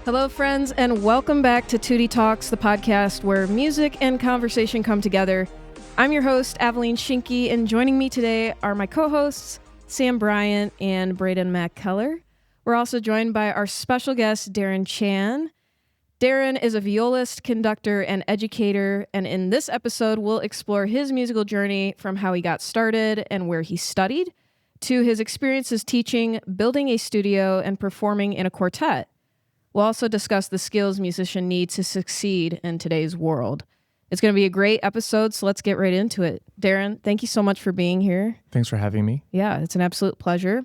Hello, friends, and welcome back to Tutti Talks, the podcast where music and conversation come together. I'm your host, Aveline Schienke, and joining me today are my co-hosts, Sam Bryant and Braden McKellar. We're also joined by our special guest, Darren Chan. Darren is a violist, conductor, and educator, and in this episode, we'll explore his musical journey from how he got started and where he studied, to his experiences teaching, building a studio, and performing in a quartet. We'll also discuss the skills musicians need to succeed in today's world. It's going to be a great episode, so let's get right into it. Darren, thank you so much for being here. Thanks for having me. Yeah, it's an absolute pleasure.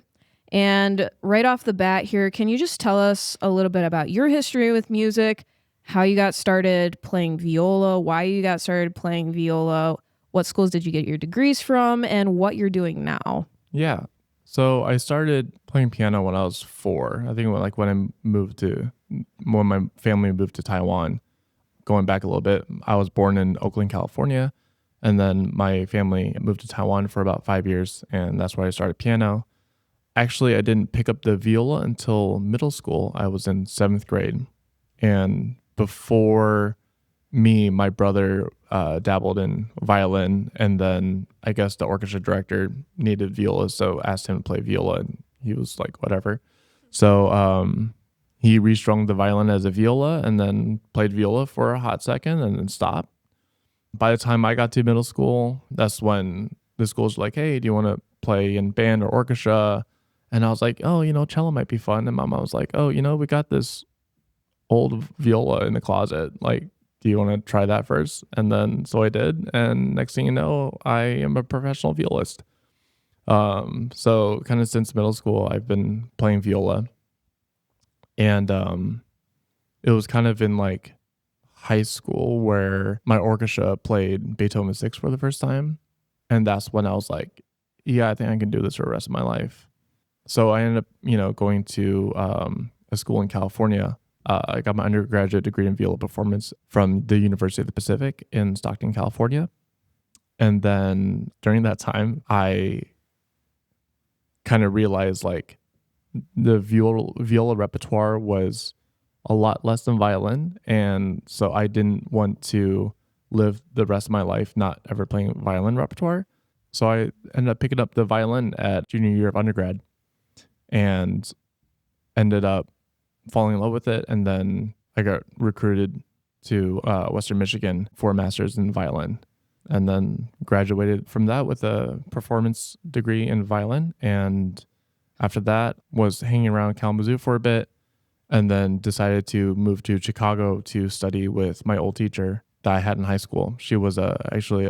And right off the bat here, can you just tell us a little bit about your history with music, how you got started playing viola, why you got started playing viola, what schools did you get your degrees from, and what you're doing now? Yeah. So I started playing piano when I was 4. I think when my family moved to Taiwan. Going back a little bit, I was born in Oakland, California, and then my family moved to Taiwan for about 5 years, and that's where I started piano. Actually, I didn't pick up the viola until middle school. I was in 7th grade, and before me, my brother dabbled in violin, and then I guess the orchestra director needed viola, so asked him to play viola, and he was like, whatever. So he restrung the violin as a viola and then played viola for a hot second and then stopped. By the time I got to middle school, that's when the schools were like, hey, do you want to play in band or orchestra? And I was like, oh, cello might be fun. And my mom was like, oh, we got this old viola in the closet. Like, do you want to try that first? And then so I did. And next thing you know, I am a professional violist. So kind of since middle school, I've been playing viola. And it was kind of in like high school where my orchestra played Beethoven 6 for the first time. And that's when I was like, yeah, I think I can do this for the rest of my life. So I ended up, going to a school in California. I got my undergraduate degree in viola performance from the University of the Pacific in Stockton, California. And then during that time, I kind of realized like the viola repertoire was a lot less than violin. And so I didn't want to live the rest of my life not ever playing violin repertoire. So I ended up picking up the violin at junior year of undergrad and ended up falling in love with it. And then I got recruited to Western Michigan for a master's in violin, and then graduated from that with a performance degree in violin. And after that was hanging around Kalamazoo for a bit, and then decided to move to Chicago to study with my old teacher that I had in high school. She was actually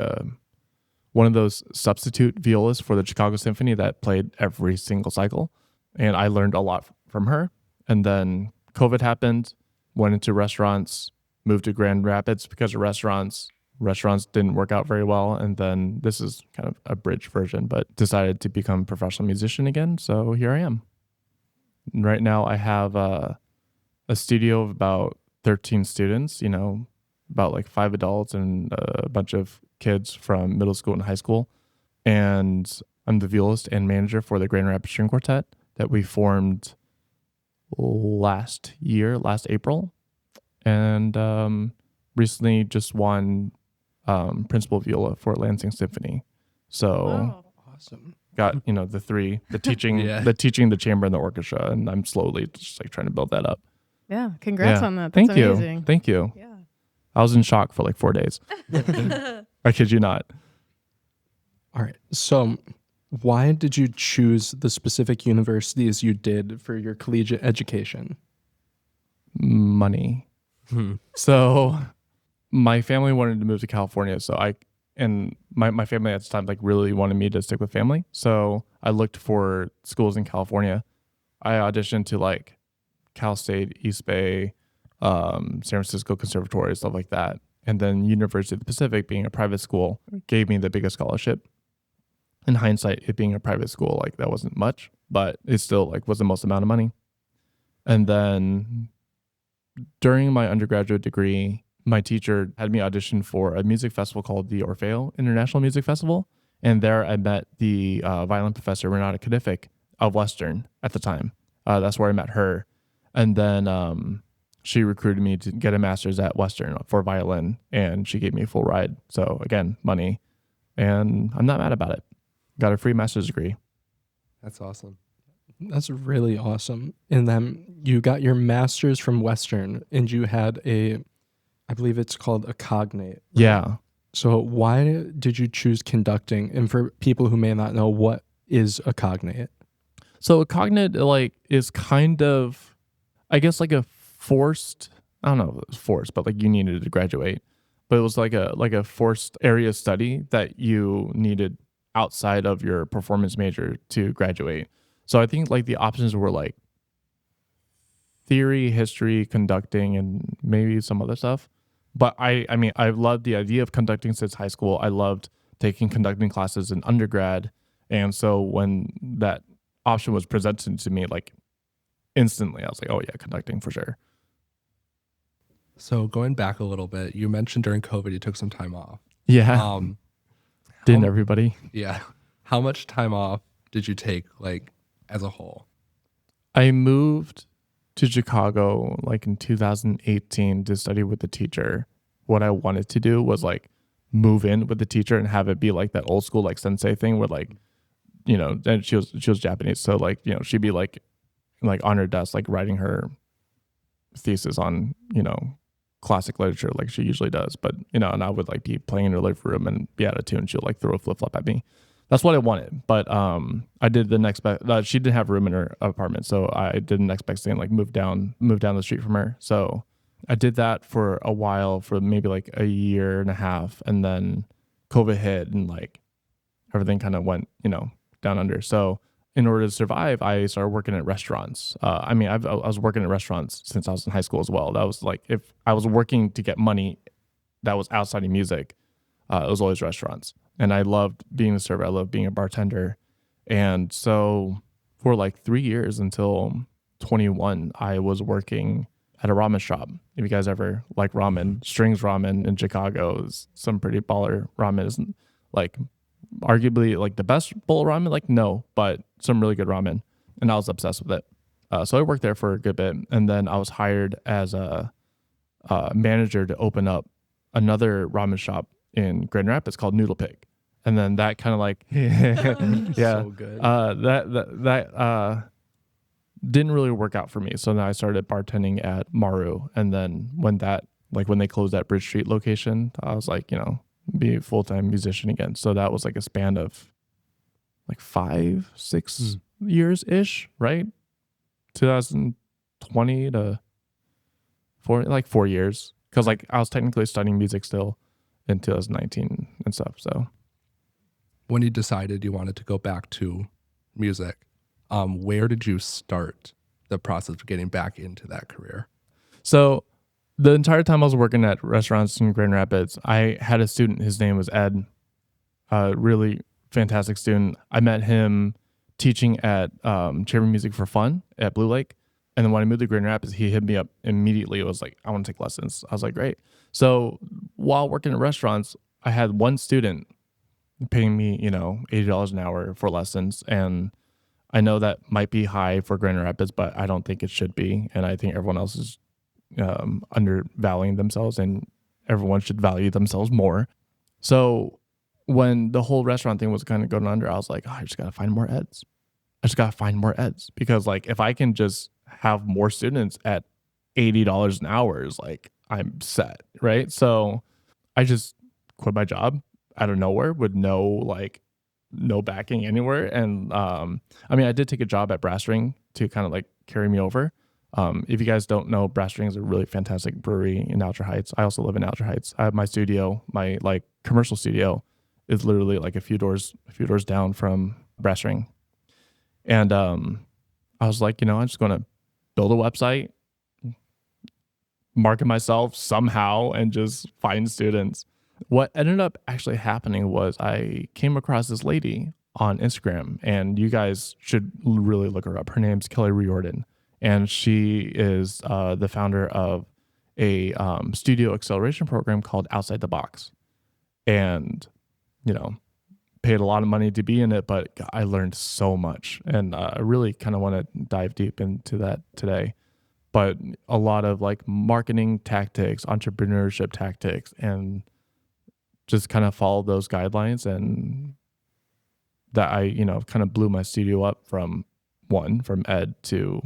one of those substitute violists for the Chicago Symphony that played every single cycle. And I learned a lot from her. And then COVID happened, went into restaurants, moved to Grand Rapids because of restaurants. Restaurants didn't work out very well. And then this is kind of a bridge version, but decided to become a professional musician again. So here I am. Right now I have a studio of about 13 students, about like 5 adults and a bunch of kids from middle school and high school. And I'm the violist and manager for the Grand Rapids String Quartet that we formed last April. And recently just won principal viola for Lansing Symphony. So Wow. Awesome. Got, the teaching, Yeah. the teaching, the chamber, and the orchestra. And I'm slowly just like trying to build that up. Yeah, congrats Yeah. on that. That's Thank amazing. you. Thank you. Yeah. I was in shock for like 4 days. I kid you not. All right. So why did you choose the specific universities you did for your collegiate education? Money. So my family wanted to move to California. So my family at the time like really wanted me to stick with family. So I looked for schools in California. I auditioned to like Cal State, East Bay, San Francisco Conservatory, stuff like that. And then University of the Pacific, being a private school, gave me the biggest scholarship. In hindsight, it being a private school, like that wasn't much, but it still like was the most amount of money. And then during my undergraduate degree, my teacher had me audition for a music festival called the Orfeo International Music Festival. And there I met the violin professor, Renata Kadific of Western at the time. That's where I met her. And then she recruited me to get a master's at Western for violin, and she gave me a full ride. So again, money, and I'm not mad about it. Got a free master's degree. That's awesome. That's really awesome. And then you got your master's from Western, and you had I believe it's called a cognate. Right? Yeah. So why did you choose conducting? And for people who may not know, what is a cognate? So a cognate like is kind of, I guess, like a forced, I don't know if it was forced, but like you needed to graduate. But it was like a forced area study that you needed outside of your performance major to graduate. So I think like the options were like theory, history, conducting, and maybe some other stuff. But I mean, I loved the idea of conducting since high school. I loved taking conducting classes in undergrad. And so when that option was presented to me, like instantly, I was like, oh yeah, conducting for sure. So going back a little bit, you mentioned during COVID you took some time off. Yeah. Didn't everybody? Yeah. How much time off did you take, like, as a whole? I moved to Chicago like in 2018 to study with the teacher. What I wanted to do was like move in with the teacher and have it be like that old school like sensei thing where like, you know, and she was Japanese, so like, you know, she'd be like on her desk like writing her thesis on, you know, classic literature like she usually does, but you know, and I would like be playing in her living room and be out of tune. She'll like throw a flip flop at me. That's what I wanted. But I did the next best. She didn't have room in her apartment, so I did the next best thing, like move down the street from her. So I did that for a while, for maybe like a year and a half, and then COVID hit and like everything kind of went, you know, down under. So in order to survive, I started working at restaurants. I mean, I was working at restaurants since I was in high school as well. That was like, if I was working to get money that was outside of music, it was always restaurants. And I loved being a server. I loved being a bartender. And so for like 3 years until 21, I was working at a ramen shop. If you guys ever like ramen, Strings Ramen in Chicago is some pretty baller ramen. Isn't like arguably like the best bowl of ramen, like no, but some really good ramen. And I was obsessed with it. So I worked there for a good bit. And then I was hired as a manager to open up another ramen shop in Grand Rapids called Noodle Pig. And then that kind of like, yeah, So good. that didn't really work out for me. So then I started bartending at Maru. And then when they closed that Bridge Street location, I was like, you know, be a full-time musician again. So that was like a span of like 5-6 years ish, right? 2020 to 4 years. Cause like I was technically studying music still in 2019 and stuff. So When you decided you wanted to go back to music, where did you start the process of getting back into that career? So the entire time I was working at restaurants in Grand Rapids, I had a student. His name was Ed, a really fantastic student. I met him teaching at Chamber Music for Fun at Blue Lake. And then when I moved to Grand Rapids, he hit me up immediately. It was like, I want to take lessons. I was like, great. So while working at restaurants, I had one student paying me, you know, $80 an hour for lessons. And I know that might be high for Grand Rapids, but I don't think it should be. And I think everyone else is undervaluing themselves, and everyone should value themselves more. So when the whole restaurant thing was kind of going under, I was like, oh, I just got to find more eds. Because like if I can just have more students at $80 an hour, is like I'm set, right? So I just quit my job out of nowhere with no backing anywhere. And I mean, I did take a job at Brass Ring to kind of like carry me over. If you guys don't know, Brass Ring is a really fantastic brewery in Alger Heights. I also live in Alger Heights. I have my studio, my like commercial studio is literally like a few doors down from Brass Ring. And I was like, you know, I'm just going to build a website, market myself somehow, and just find students. What ended up actually happening was I came across this lady on Instagram, and you guys should really look her up. Her name's Kelly Riordan, and she is the founder of a studio acceleration program called Outside the Box. And, you know, paid a lot of money to be in it, but I learned so much. And I really kind of want to dive deep into that today. but a lot of like marketing tactics, entrepreneurship tactics, and just kind of followed those guidelines. And that I, kind of blew my studio up from ed to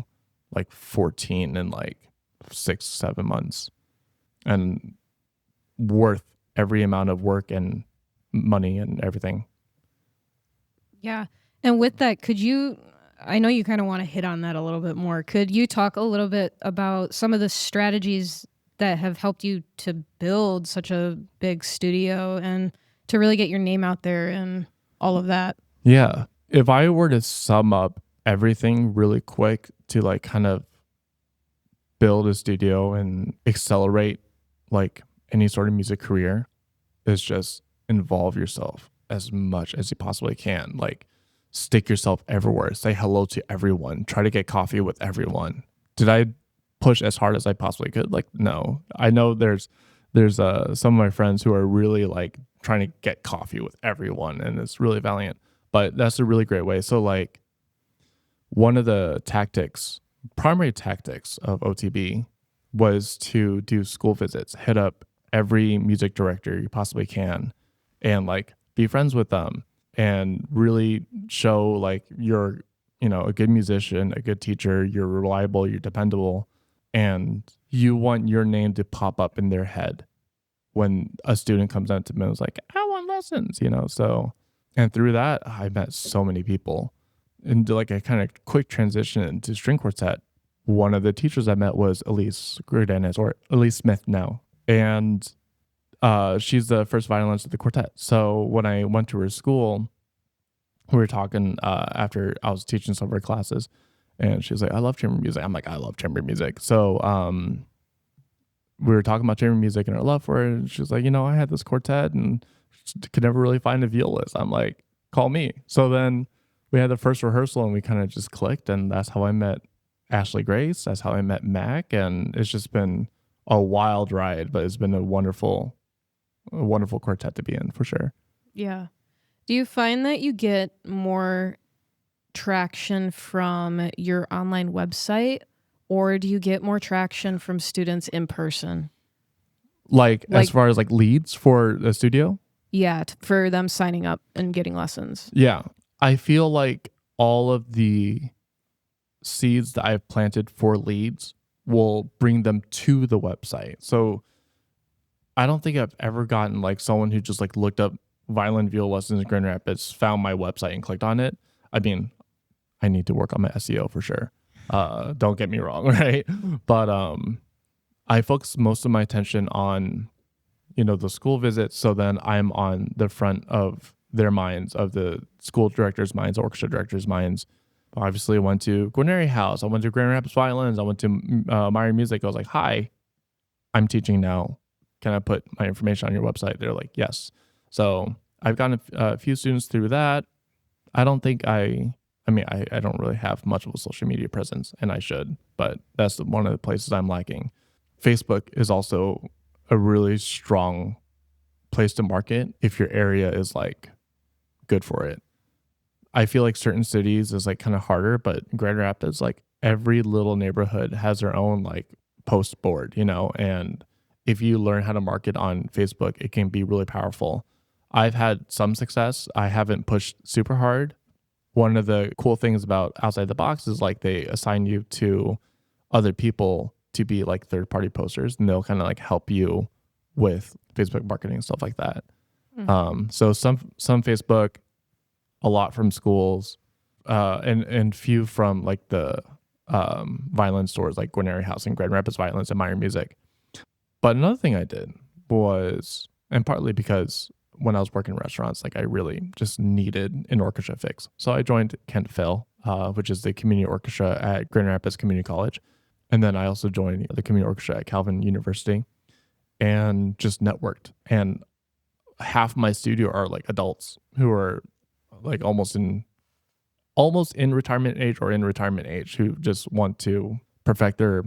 like 14 in like 6-7 months, and worth every amount of work and money and everything. Yeah. And with that, I know you kind of want to hit on that a little bit more. Could you talk a little bit about some of the strategies that have helped you to build such a big studio and to really get your name out there and all of that? Yeah. If I were to sum up everything really quick to like kind of build a studio and accelerate like any sort of music career, is just involve yourself as much as you possibly can. Like, stick yourself everywhere. Say hello to everyone. Try to get coffee with everyone. Did I push as hard as I possibly could? Like, no. I know there's some of my friends who are really like trying to get coffee with everyone, and it's really valiant. But that's a really great way. So like, one of the primary tactics of OTB was to do school visits, hit up every music director you possibly can, and like be friends with them, and really show like you're, a good musician, a good teacher, you're reliable, you're dependable, and you want your name to pop up in their head when a student comes up to me and is like, I want lessons, so, and through that, I met so many people. And like a kind of quick transition into string quartet, one of the teachers I met was Elise Grudenes, or Elise Smith now. And she's the first violinist of the quartet. So when I went to her school, we were talking after I was teaching some of her classes, and she was like, I love chamber music. I'm like, I love chamber music. So we were talking about chamber music and her love for it. And she was like, I had this quartet and could never really find a violist. I'm like, call me. So then we had the first rehearsal and we kind of just clicked, and that's how I met Ashley Grace. That's how I met Mac. And it's just been a wild ride, but it's been a wonderful quartet to be in, for sure. Yeah. Do you find that you get more traction from your online website, or do you get more traction from students in person? Like as far as like leads for the studio? Yeah, for them signing up and getting lessons. Yeah. I feel like all of the seeds that I've planted for leads will bring them to the website. So I don't think I've ever gotten like someone who just like looked up violin viola lessons in Grand Rapids, found my website and clicked on it. I mean, I need to work on my SEO for sure. Don't get me wrong, right? But I focus most of my attention on, the school visits. So then I'm on the front of their minds, of the school directors' minds, orchestra directors' minds. Obviously, I went to Guarneri House. I went to Grand Rapids Violins. I went to Meyer Music. I was like, hi, I'm teaching now. Can I put my information on your website? They're like, yes. So I've gotten a few students through that. I don't think I don't really have much of a social media presence, and I should, but that's one of the places I'm lacking. Facebook is also a really strong place to market if your area is like good for it. I feel like certain cities is like kind of harder, but Grand Rapids, like every little neighborhood has their own like post board, and if you learn how to market on Facebook, it can be really powerful. I've had some success. I haven't pushed super hard. One of the cool things about Outside the Box is like they assign you to other people to be like third-party posters, and they'll kind of like help you with Facebook marketing and stuff like that. Mm-hmm. So some Facebook, a lot from schools, and few from like the violin stores like Guarneri House and Grand Rapids Violins and Meyer Music. But another thing I did was, and partly because when I was working in restaurants, like I really just needed an orchestra fix. So I joined Kent Phil, which is the community orchestra at Grand Rapids Community College. And then I also joined the community orchestra at Calvin University and just networked. And half my studio are like adults who are like almost in retirement age or in retirement age, who just want to perfect their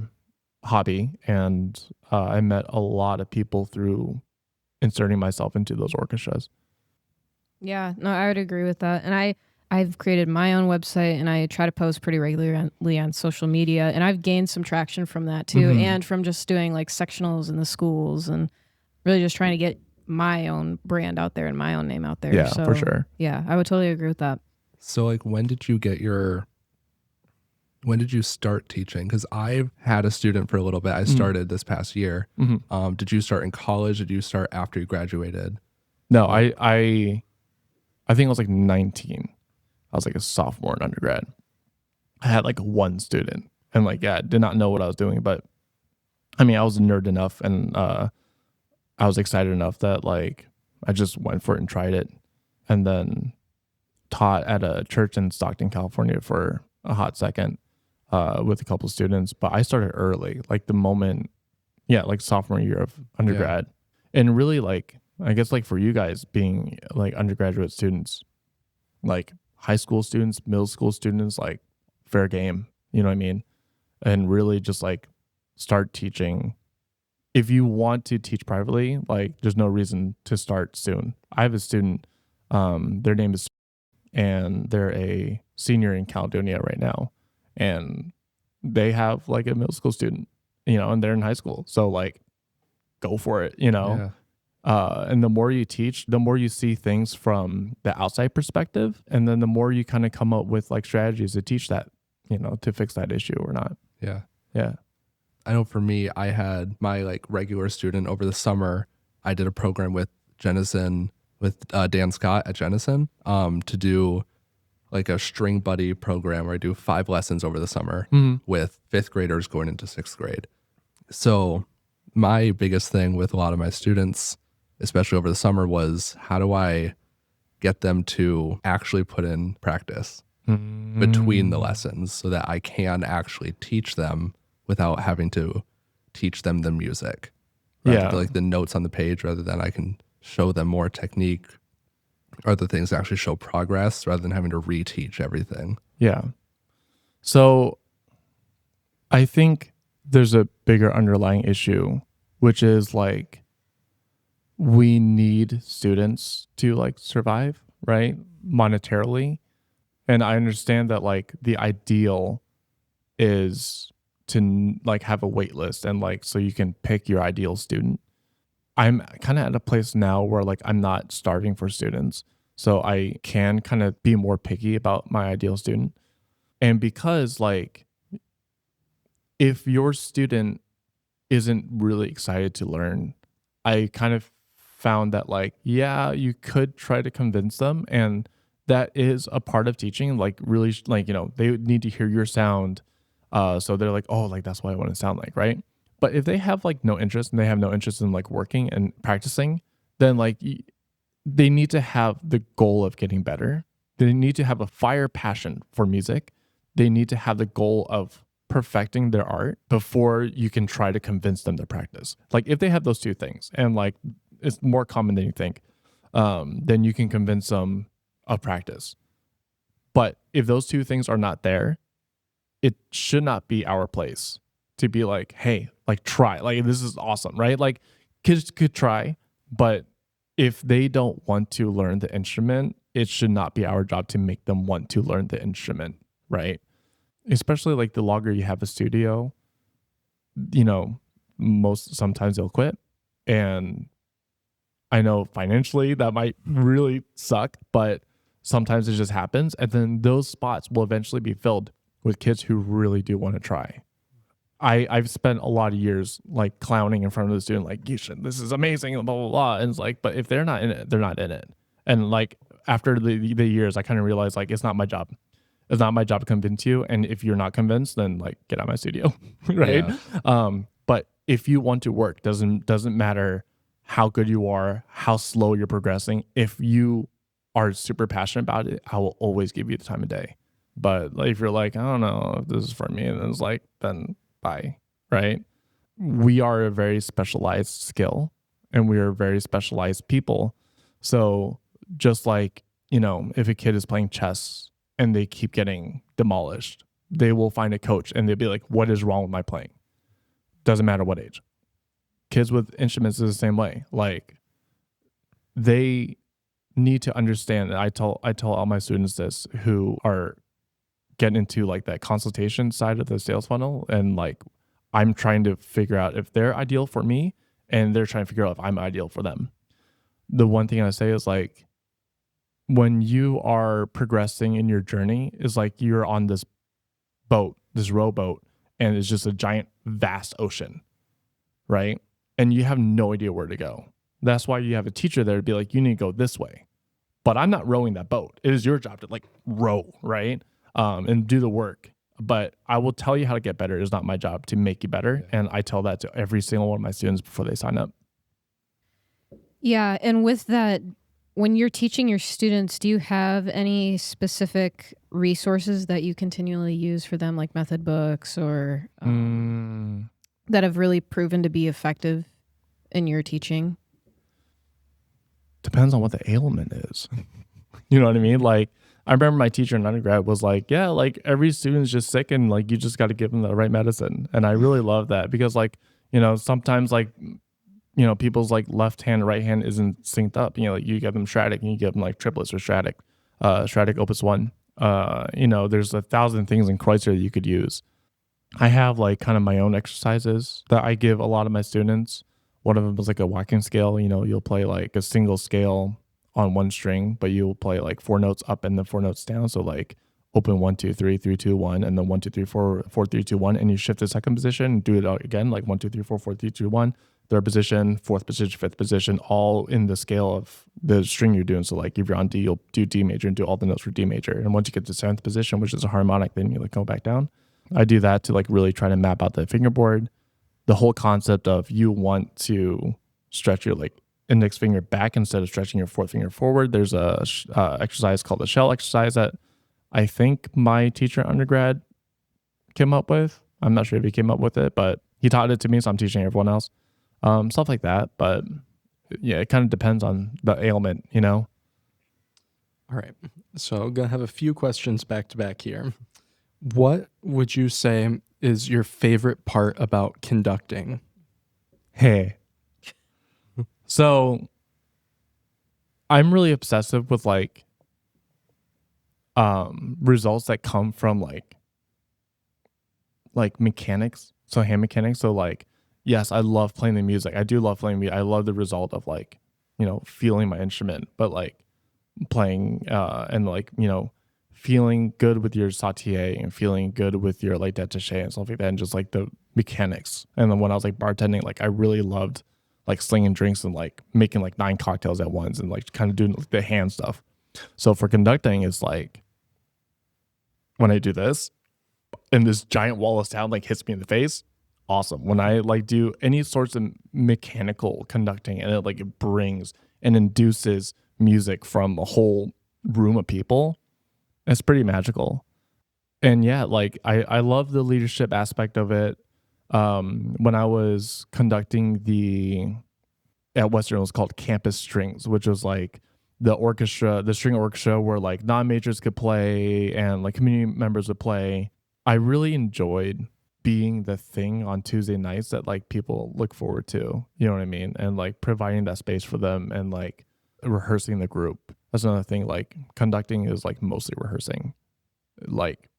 hobby. And I met a lot of people through inserting myself into those orchestras. Yeah, no, I would agree with that. And I've created my own website and I try to post pretty regularly on social media, and I've gained some traction from that too, and from just doing like sectionals in the schools and really just trying to get my own brand out there and my own name out there. Yeah, so, for sure. Yeah, I would totally agree with that. So like when did you start teaching? Because I've had a student for a little bit. I started this past year. Did you start in college? Did you start after you graduated? No, I think I was like 19. I was like a sophomore in undergrad. I had like one student and like, yeah, did not know what I was doing, but I mean, I was a nerd enough and I was excited enough that like I just went for it and tried it, and then taught at a church in Stockton, California for a hot second with a couple students. But I started early, like the moment, like sophomore year of undergrad. And really like, I guess like for you guys being like undergraduate students, like high school students, middle school students, like fair game, you know what I mean? And really just like start teaching. If you want to teach privately, like there's no reason to start soon. I have a student, their name is, and they're a senior in Caledonia right now. And they have like a middle school student, and they're in high school. So like, go for it, Yeah. And the more you teach, the more you see things from the outside perspective. And then the more you kind of come up with like strategies to teach that, to fix that issue or not. Yeah. Yeah. I know for me, I had my like regular student over the summer. I did a program with Jennison, with Dan Scott at Jennison, to do like a string buddy program where I do 5 lessons over the summer with 5th graders going into 6th grade. So my biggest thing with a lot of my students, especially over the summer, was how do I get them to actually put in practice between the lessons so that I can actually teach them without having to teach them the music. Right? Like the notes on the page, rather than I can show them more technique or the things that actually show progress rather than having to reteach everything. Yeah. So I think there's a bigger underlying issue, which is like we need students to like survive, right? Monetarily. And I understand that like the ideal is to like have a wait list and like so you can pick your ideal student. I'm kind of at a place now where like I'm not starving for students, so I can kind of be more picky about my ideal student. And because like if your student isn't really excited to learn, I kind of found that like, yeah, you could try to convince them, and that is a part of teaching. Like really, like, they need to hear your sound. So they're like, oh, like that's what I want to sound like, right? But if they have like no interest and they have no interest in like working and practicing, then like they need to have the goal of getting better. They need to have a fire passion for music. They need to have the goal of perfecting their art before you can try to convince them to practice. Like if they have those two things, and like it's more common than you think, then you can convince them of practice. But if those two things are not there, it should not be our place to be like, hey, like try, like this is awesome, right? Like kids could try, but if they don't want to learn the instrument, it should not be our job to make them want to learn the instrument, right? Especially like the longer you have a studio, sometimes they'll quit. And I know financially that might really suck, but sometimes it just happens. And then those spots will eventually be filled with kids who really do want to try. I've spent a lot of years like clowning in front of the student, like, this is amazing, blah, blah, blah. And it's like, but if they're not in it, they're not in it. And like after the years, I kind of realized like, it's not my job. It's not my job to convince you. And if you're not convinced, then like get out of my studio, right? Yeah. But if you want to work, doesn't matter how good you are, how slow you're progressing. If you are super passionate about it, I will always give you the time of day. But like, if you're like, I don't know if this is for me, and it's like, then bye, right? We are a very specialized skill and we are very specialized people. So just like, if a kid is playing chess and they keep getting demolished, they will find a coach and they'll be like, what is wrong with my playing? Doesn't matter what age. Kids with instruments is the same way. Like they need to understand, and I tell all my students this who are getting into like that consultation side of the sales funnel, and like I'm trying to figure out if they're ideal for me and they're trying to figure out if I'm ideal for them. The one thing I say is like, when you are progressing in your journey, is like you're on this boat, this rowboat, and it's just a giant, vast ocean, right? And you have no idea where to go. That's why you have a teacher there to be like, you need to go this way. But I'm not rowing that boat. It is your job to like row, right? And do the work. But I will tell you how to get better. It is not my job to make you better. And I tell that to every single one of my students before they sign up. Yeah. And with that, when you're teaching your students, do you have any specific resources that you continually use for them, like method books or that have really proven to be effective in your teaching? Depends on what the ailment is. You know what I mean? Like, I remember my teacher in undergrad was like, yeah, like every student's just sick and like you just got to give them the right medicine. And I really love that because like, you know, sometimes like, you know, people's like left hand, right hand isn't synced up. You know, like you give them Stratic and you give them like triplets or Stratic Opus 1. You know, there's 1,000 things in Kreutzer that you could use. I have like kind of my own exercises that I give a lot of my students. One of them is like a walking scale. You know, you'll play like a single scale on one string, but you'll play like 4 notes up and then 4 notes down. So like open 1, 2, 3, 3, 2, 1, and then 1, 2, 3, 4, 4, 3, 2, 1, and you shift the second position and do it out again, like 1, 2, 3, 4, 4, 3, 2, 1. Third position, fourth position, fifth position, all in the scale of the string you're doing. So like if you're on D, you'll do D major and do all the notes for D major. And once you get to seventh position, which is a harmonic, then you like go back down. I do that to like really try to map out the fingerboard. The whole concept of you want to stretch your like index finger back instead of stretching your fourth finger forward. There's a exercise called the shell exercise that I think my teacher in undergrad came up with. I'm not sure if he came up with it, but he taught it to me, so I'm teaching everyone else. Stuff like that. But yeah, it kind of depends on the ailment, you know? All right. So I'm going to have a few questions back to back here. What would you say is your favorite part about conducting? Hey. So I'm really obsessive with like results that come from like mechanics. So hand mechanics. So like, yes, I love playing the music. I do love playing music. I love the result of like, you know, feeling my instrument, but like playing and like, you know, feeling good with your sautier and feeling good with your like détaché and stuff like that, and just like the mechanics. And then when I was like bartending, like I really loved like slinging drinks and like making like 9 cocktails at once and like kind of doing like, the hand stuff. So for conducting, it's like when I do this and this giant wall of sound like hits me in the face, awesome. When I like do any sorts of mechanical conducting and it like it brings and induces music from a whole room of people, it's pretty magical. And yeah, like I love the leadership aspect of it. When I was conducting at Western, it was called Campus Strings, which was like the string orchestra where like non-majors could play and like community members would play. I really enjoyed being the thing on Tuesday nights that like people look forward to, you know what I mean? And like providing that space for them and like rehearsing the group. That's another thing, like conducting is like mostly rehearsing. Like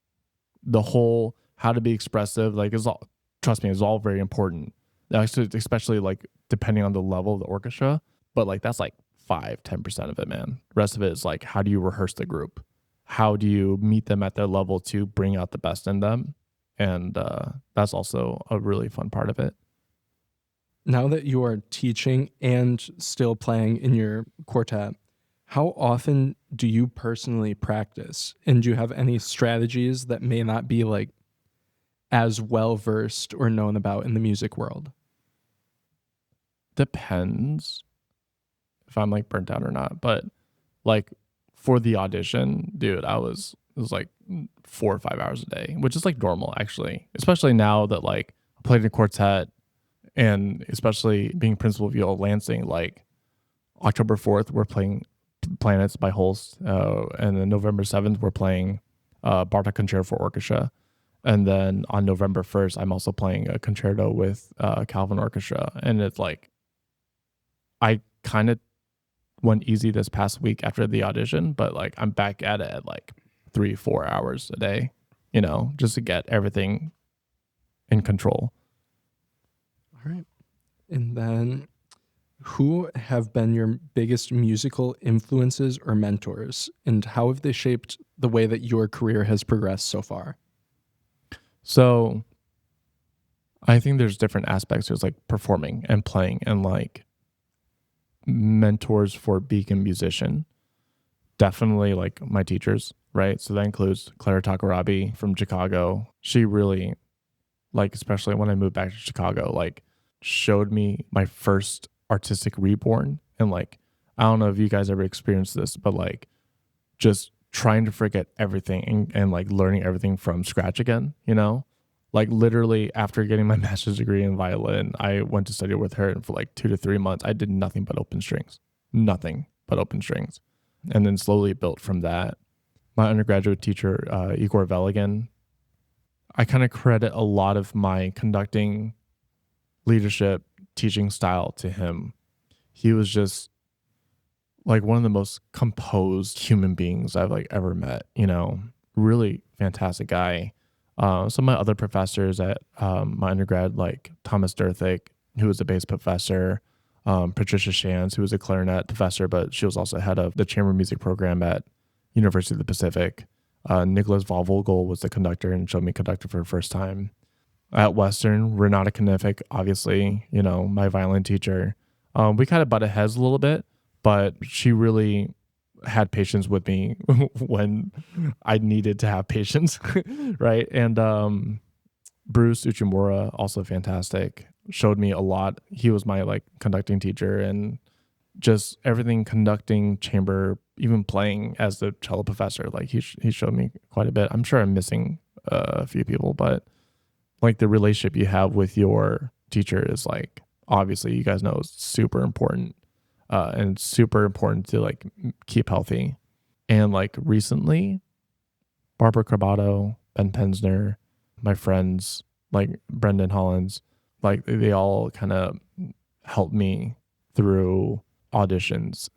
the whole how to be expressive, like is all, trust me, is all very important. Actually, especially like depending on the level of the orchestra, but like that's like 5-10% of it, man. The rest of it is like how do you rehearse the group? How do you meet them at their level to bring out the best in them? And that's also a really fun part of it. Now that you are teaching and still playing in your quartet, how often do you personally practice? And do you have any strategies that may not be like as well versed or known about in the music world? Depends if I'm like burnt out or not. But like for the audition, dude, it was like 4 or 5 hours a day, which is like normal actually, especially now that like I played in a quartet and especially being principal viola at Lansing, like October 4th, we're playing Planets by Holst. And then November 7th, we're playing Bartok Concerto for Orchestra. And then on November 1st, I'm also playing a concerto with Calvin Orchestra. And it's like, I kind of went easy this past week after the audition, but like I'm back at it at like 3-4 hours a day, just to get everything in control. All right. And then who have been your biggest musical influences or mentors, and how have they shaped the way that your career has progressed so far? So I think there's different aspects. There's like performing and playing and like mentors for being a musician. Definitely like my teachers, right? So that includes Clara Takarabi from Chicago. She really, like, especially when I moved back to Chicago, like showed me my first artistic reborn. And like, I don't know if you guys ever experienced this, but like just trying to forget everything and like learning everything from scratch again, like literally after getting my master's degree in violin, I went to study with her, and for like 2 to 3 months, I did nothing but open strings, and then slowly built from that. My undergraduate teacher, Igor Veligan, I kind of credit a lot of my conducting, leadership, teaching style to him. He was just like one of the most composed human beings I've like ever met, really fantastic guy. Some of my other professors at my undergrad, like Thomas Durthik, who was a bass professor, Patricia Shands, who was a clarinet professor, but she was also head of the chamber music program at University of the Pacific. Nicholas Valvogel was the conductor and showed me conductor for the first time. At Western, Renata Knific, obviously, my violin teacher. We kind of butted heads a little bit, but she really had patience with me when I needed to have patience, right? And Bruce Uchimura, also fantastic, showed me a lot. He was my like conducting teacher, and just everything conducting, chamber, even playing as the cello professor. Like he showed me quite a bit. I'm sure I'm missing a few people, but like the relationship you have with your teacher is like, obviously you guys know, is super important. And it's super important to like keep healthy. And like recently, Barbara Carbato, Ben Pensner, my friends like Brendan Hollins, like they all kind of helped me through auditions,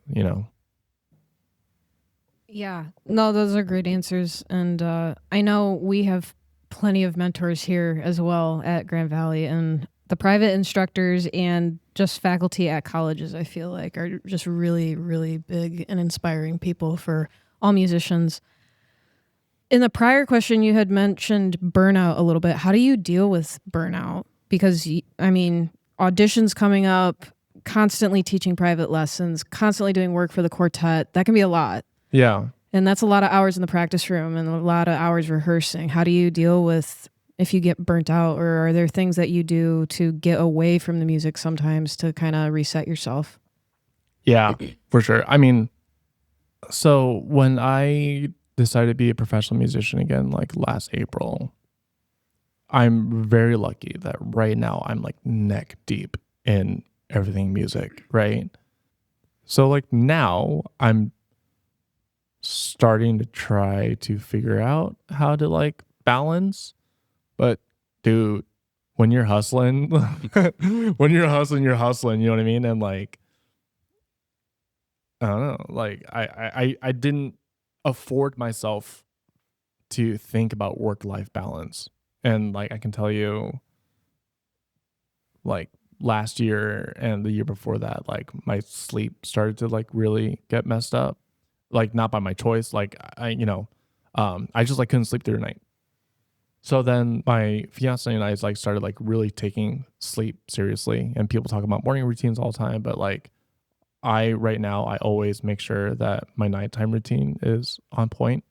Yeah, no, those are great answers. And I know we have plenty of mentors here as well at Grand Valley, and the private instructors and just faculty at colleges, I feel like, are just really, really big and inspiring people for all musicians. In the prior question, you had mentioned burnout a little bit. How do you deal with burnout? Because, I mean, auditions coming up, constantly teaching private lessons, constantly doing work for the quartet, that can be a lot. Yeah. And that's a lot of hours in the practice room and a lot of hours rehearsing. How do you deal with if you get burnt out, or are there things that you do to get away from the music sometimes to kind of reset yourself? Yeah, for sure. I mean, so when I decided to be a professional musician again, like last April, I'm very lucky that right now I'm like neck deep in everything music, right? So like now I'm starting to try to figure out how to like balance. But dude, when you're hustling, you're hustling, you know what I mean? And like, I don't know, like I didn't afford myself to think about work-life balance. And like, I can tell you, like last year and the year before that, like my sleep started to like really get messed up. Like not by my choice. Like I just like couldn't sleep through the night. So then my fiance and I like started like really taking sleep seriously, and people talk about morning routines all the time. But like right now, I always make sure that my nighttime routine is on point.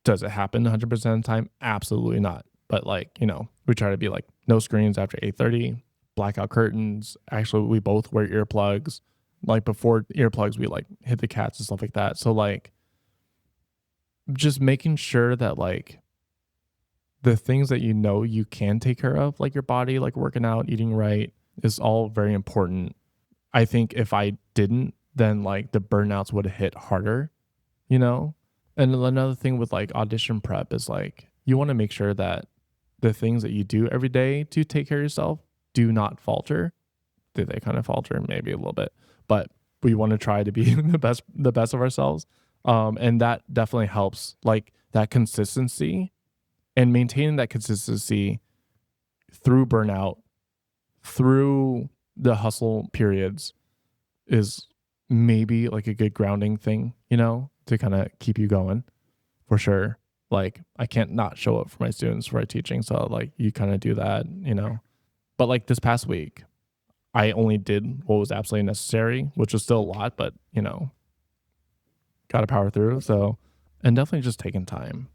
Does it happen 100% of the time? Absolutely not. But like, we try to be like no screens after 8:30, blackout curtains. Actually, we both wear earplugs. Like before earplugs, we like hit the cats and stuff like that. So like just making sure that like the things that you can take care of, like your body, like working out, eating right, is all very important. I think if I didn't, then like the burnouts would have hit harder, And another thing with like audition prep is like you want to make sure that the things that you do every day to take care of yourself do not falter. Do they kind of falter? Maybe a little bit. But we want to try to be the best of ourselves. And that definitely helps, like that consistency and maintaining that consistency through burnout, through the hustle periods is maybe like a good grounding thing, you know, to kind of keep you going for sure. Like I can't not show up for my students for my teaching. So like you kind of do that, you know, but like this past week, I only did what was absolutely necessary, which was still a lot, but you know, got to power through. So, and definitely just taking time.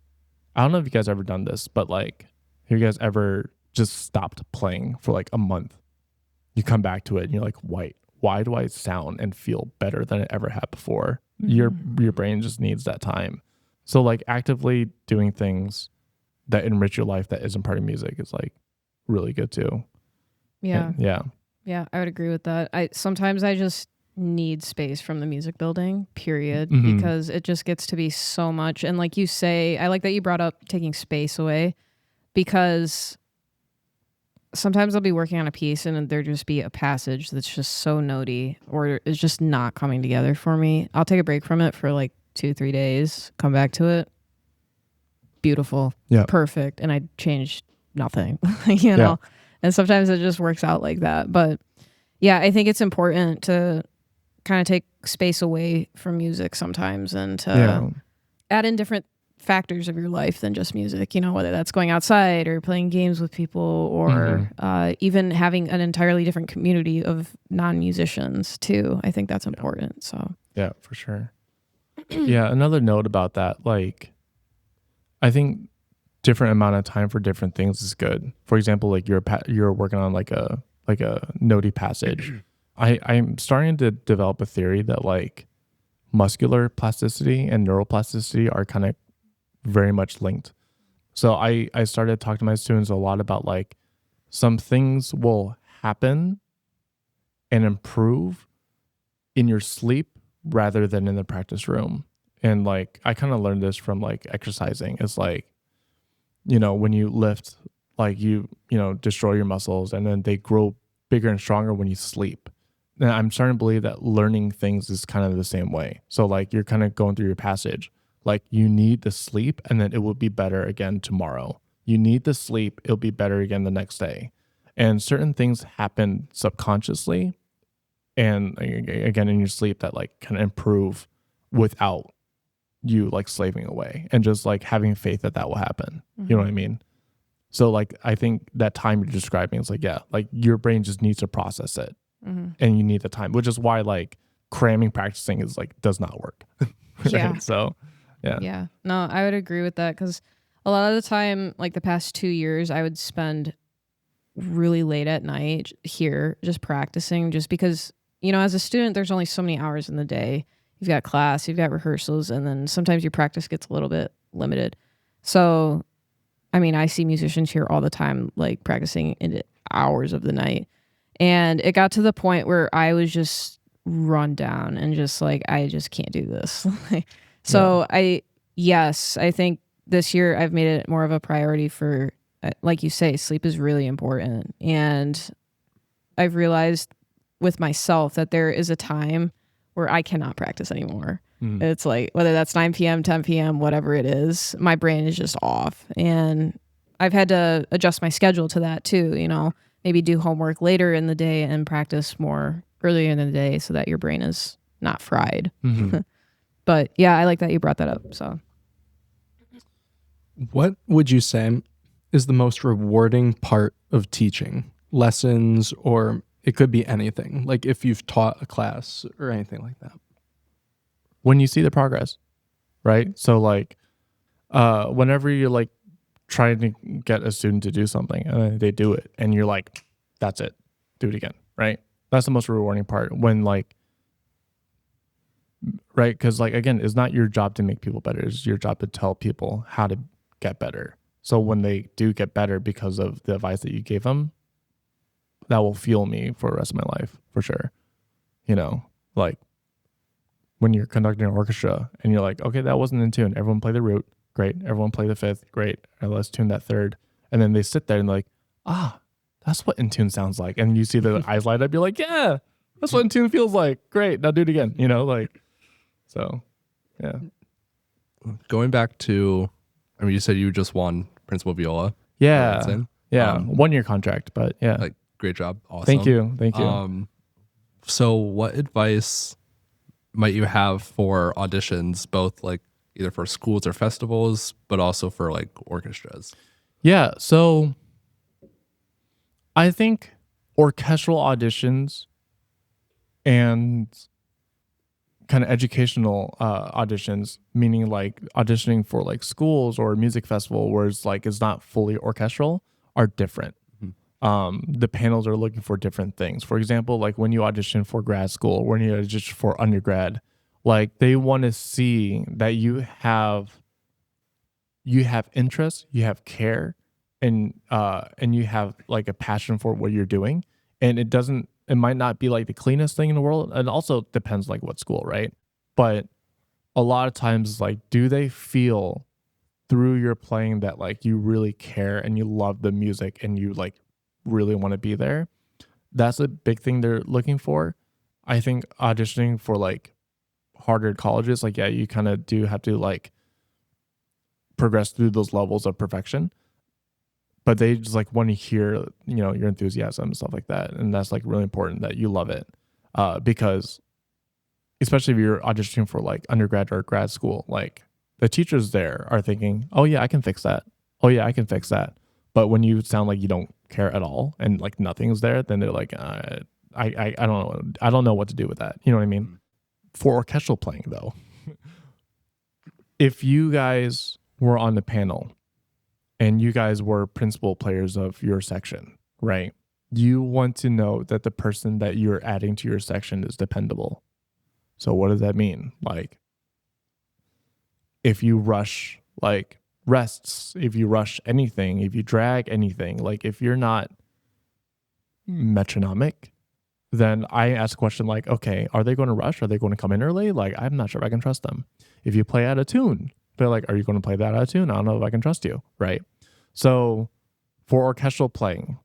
I don't know if you guys ever done this, but like, have you guys ever just stopped playing for like a month? You come back to it and you're like, why do I sound and feel better than I ever had before? Your brain just needs that time. So like actively doing things that enrich your life that isn't part of music is like really good too. Yeah. And, yeah. Yeah, I would agree with that. Sometimes I just need space from the music building, period, because it just gets to be so much. And like you say, I like that you brought up taking space away, because sometimes I'll be working on a piece and there just be a passage that's just so notey or it's just not coming together for me. I'll take a break from it for like 2-3 days, come back to it. Beautiful. Yeah. Perfect. And I change nothing, you know? Yeah. And sometimes it just works out like that. But yeah, I think it's important to kind of take space away from music sometimes and to add in different factors of your life than just music, you know, whether that's going outside or playing games with people or even having an entirely different community of non-musicians too. I think that's important. So yeah, for sure. Yeah, another note about that, like I think different amount of time for different things is good. For example, like you're working on like a notey passage. I'm starting to develop a theory that like muscular plasticity and neuroplasticity are kind of very much linked. So I started talking to my students a lot about like some things will happen and improve in your sleep rather than in the practice room. And like I kind of learned this from like exercising. It's like, you know, when you lift, like you know, destroy your muscles and then they grow bigger and stronger when you sleep. And I'm starting to believe that learning things is kind of the same way. So like you're kind of going through your passage, like you need to sleep and then it will be better again tomorrow. You need to sleep, it'll be better again the next day. And certain things happen subconsciously and again in your sleep that like can improve without you like slaving away and just like having faith that will happen. You know what I mean? So like I think that time you're describing is like, yeah, like your brain just needs to process it and you need the time, which is why like cramming practicing is like does not work. Right? Yeah. So yeah. No, I would agree with that, because a lot of the time, like the past 2 years, I would spend really late at night here just practicing, just because, you know, as a student, there's only so many hours in the day. You've got class, you've got rehearsals, and then sometimes your practice gets a little bit limited. So, I mean, I see musicians here all the time, like practicing into hours of the night. And it got to the point where I was just run down and just like, I just can't do this. So I think this year I've made it more of a priority for, like you say, sleep is really important. And I've realized with myself that there is a time where I cannot practice anymore. It's like, whether that's 9 p.m., 10 p.m., whatever it is, my brain is just off. And I've had to adjust my schedule to that too, you know, maybe do homework later in the day and practice more earlier in the day so that your brain is not fried. But yeah, I like that you brought that up. So what would you say is the most rewarding part of teaching? Lessons, or it could be anything, like if you've taught a class or anything like that. When you see the progress, right? So like whenever you're like trying to get a student to do something and then they do it and you're like, that's it, do it again, right? That's the most rewarding part when like, right? Because like, again, it's not your job to make people better. It's your job to tell people how to get better. So when they do get better because of the advice that you gave them, that will fuel me for the rest of my life, for sure. You know, like when you're conducting an orchestra and you're like, okay, that wasn't in tune. Everyone play the root. Great. Everyone play the fifth. Great. And let's tune that third. And then they sit there and like, that's what in tune sounds like. And you see the eyes light up. You're like, yeah, That's what tune feels like. Great. Now do it again. So, yeah. Going back to, you said you just won Principal Viola. Yeah. Lansing. Yeah. 1-year contract, but yeah. Like, great job. Awesome. Thank you. So what advice might you have for auditions, both like either for schools or festivals, but also for like orchestras? Yeah. So I think orchestral auditions and kind of educational auditions, meaning like auditioning for like schools or music festival where it's like it's not fully orchestral, are different. The panels are looking for different things. For example, like when you audition for grad school, when you audition for undergrad, like they want to see that you have interest, you have care, and you have like a passion for what you're doing. And it might not be like the cleanest thing in the world. And also depends like what school, right? But a lot of times, like, do they feel through your playing that like you really care and you love the music and you like really want to be there? That's a big thing they're looking for. I think auditioning for like harder colleges, like, yeah, you kind of do have to like progress through those levels of perfection, but they just like want to hear, your enthusiasm and stuff like that. And that's like really important that you love it. Because especially if you're auditioning for like undergrad or grad school, like the teachers there are thinking, oh yeah, I can fix that. Oh yeah, I can fix that. But when you sound like you don't care at all and like nothing's there, then they're like, I don't know. I don't know what to do with that. You know what I mean? For orchestral playing though, if you guys were on the panel and you guys were principal players of your section, right? You want to know that the person that you're adding to your section is dependable. So what does that mean? Like, if you rush like rests, if you rush anything, if you drag anything, like if you're not metronomic, then I ask a question like, okay, are they going to rush? Are they going to come in early? Like, I'm not sure if I can trust them. If you play out of tune, they're like, are you going to play that out of tune? I don't know if I can trust you, right? So for orchestral playing,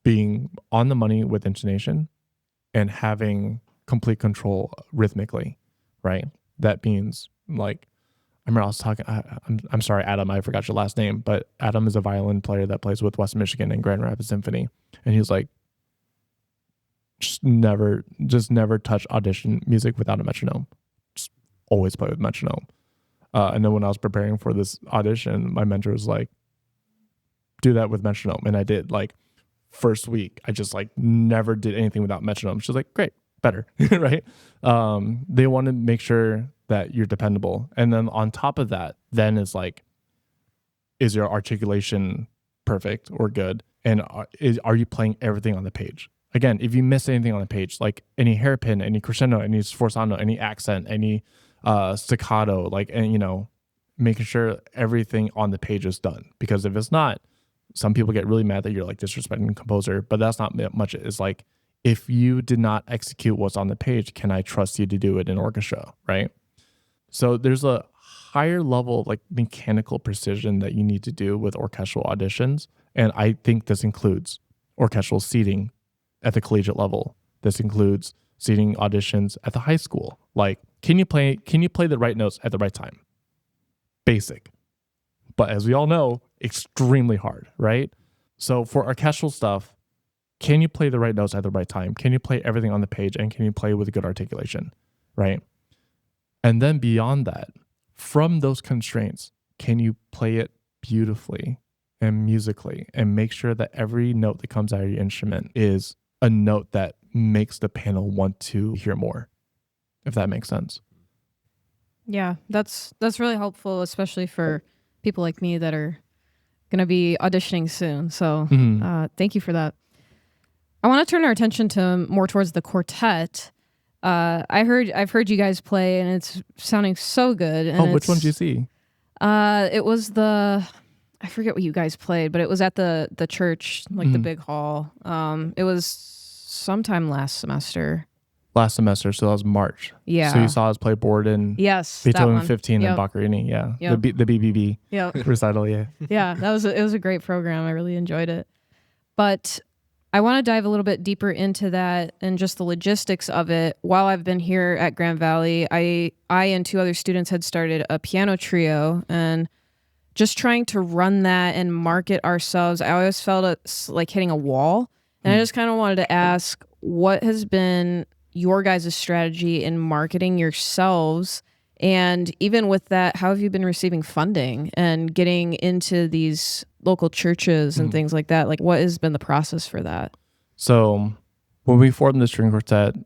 being on the money with intonation and having complete control rhythmically, right? That means like, I remember I was talking, I'm sorry, Adam, I forgot your last name, but Adam is a violin player that plays with West Michigan and Grand Rapids Symphony. And he was like, just never touch audition music without a metronome. Just always play with metronome. And then when I was preparing for this audition, my mentor was like, do that with metronome. And I did. Like, first week, I just like never did anything without metronome. She was like, great, better, right? They want to make sure that you're dependable. And then on top of that, then it's like, is your articulation perfect or good? And are you playing everything on the page? Again, if you miss anything on the page, like any hairpin, any crescendo, any sforzando, any accent, any staccato, like, and making sure everything on the page is done. Because if it's not, some people get really mad that you're like disrespecting the composer, but that's not much. It's like, if you did not execute what's on the page, can I trust you to do it in orchestra, right? So there's a higher level of like mechanical precision that you need to do with orchestral auditions. And I think this includes orchestral seating at the collegiate level. This includes seating auditions at the high school. Like, can you play the right notes at the right time? Basic. But as we all know, extremely hard, right? So for orchestral stuff, can you play the right notes at the right time? Can you play everything on the page? And can you play with good articulation, right? And then beyond that, from those constraints, can you play it beautifully and musically and make sure that every note that comes out of your instrument is a note that makes the panel want to hear more, if that makes sense. Yeah, that's really helpful, especially for people like me that are going to be auditioning soon. So thank you for that. I want to turn our attention to more towards the quartet. I've heard you guys play, and it's sounding so good. And which one did you see? It was I forget what you guys played, but it was at the church, like the big hall. It was sometime last semester. So that was March. Yeah. So you saw us play Borden, yes, Beethoven 15, yep. and Boccherini. Yeah. Yep. The BBB Yep. recital. Yeah. Yeah, it was a great program. I really enjoyed it. But I want to dive a little bit deeper into that and just the logistics of it. While I've been here at Grand Valley, I and two other students had started a piano trio, and just trying to run that and market ourselves, I always felt it's like hitting a wall. And I just kind of wanted to ask, what has been your guys' strategy in marketing yourselves? And even with that, how have you been receiving funding and getting into these local churches and things like that? Like, what has been the process for that? So when we formed the string quartet,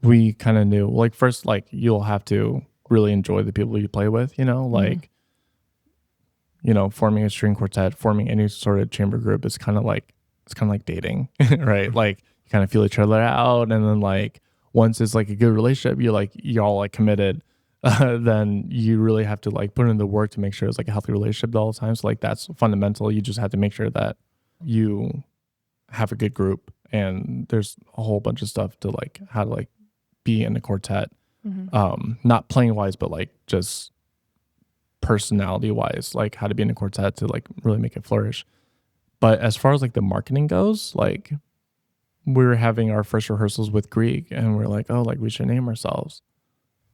we kind of knew, like, first, like, you'll have to really enjoy the people you play with, you know, like, you know, forming a string quartet, forming any sort of chamber group is kind of like, it's kind of like dating, right? Like, you kind of feel each other out. And then, like, once it's like a good relationship, you're all like committed. Then you really have to like put in the work to make sure it's like a healthy relationship all the time. So like that's fundamental. You just have to make sure that you have a good group, and there's a whole bunch of stuff to like how to like be in a quartet, not playing wise, but like just personality wise, like how to be in a quartet to like really make it flourish. But as far as like the marketing goes, like we were having our first rehearsals with Greek, and we're like, oh, like we should name ourselves.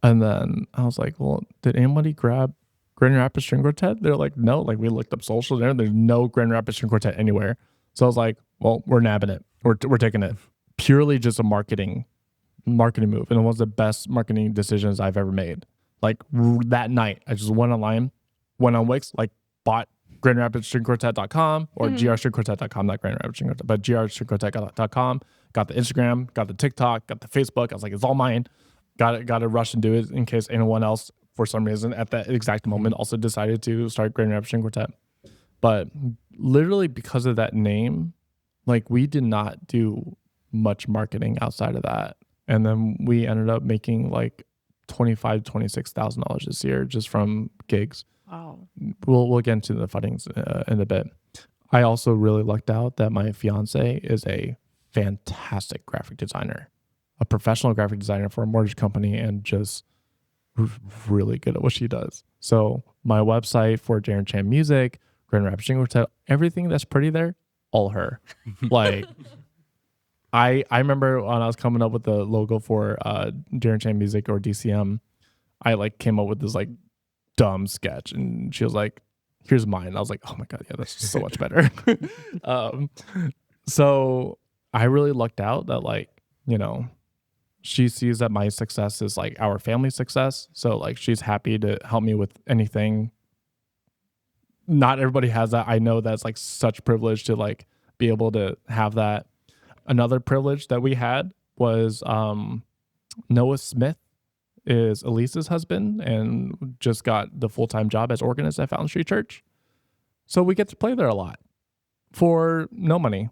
And then I was like, well, did anybody grab Grand Rapids String Quartet? They're like, no. Like, we looked up social there. There's no Grand Rapids String Quartet anywhere. So I was like, well, we're nabbing it. We're taking it. Purely just a marketing move. And it was the best marketing decisions I've ever made. Like, that night, I just went online, went on Wix, like, bought GrandRapidsStringQuartet.com or grstringquartet.com, not Grand Rapids String Quartet, but grstringquartet.com. Got the Instagram, got the TikTok, got the Facebook. I was like, it's all mine. Got to rush and do it in case anyone else, for some reason, at that exact moment, also decided to start Grand Rapids String Quartet. But literally because of that name, like we did not do much marketing outside of that. And then we ended up making like $25,000 to $26,000 this year just from gigs. Wow. We'll get into the fundings in a bit. I also really lucked out that my fiance is a fantastic graphic designer, a professional graphic designer for a mortgage company, and just really good at what she does. So my website for Darren Chan Music, Grand Rapids String Quartet, everything that's pretty there, all her. Like, I remember when I was coming up with the logo for Darren Chan Music, or DCM, I like came up with this like dumb sketch, and she was like, here's mine. I was like, oh my God, yeah, that's just so much better. So I really lucked out that, like, you know, she sees that my success is like our family success. So like she's happy to help me with anything. Not everybody has that. I know that's like such privilege to like be able to have that. Another privilege that we had was Noah Smith is Elise's husband and just got the full-time job as organist at Fountain Street Church. So we get to play there a lot for no money.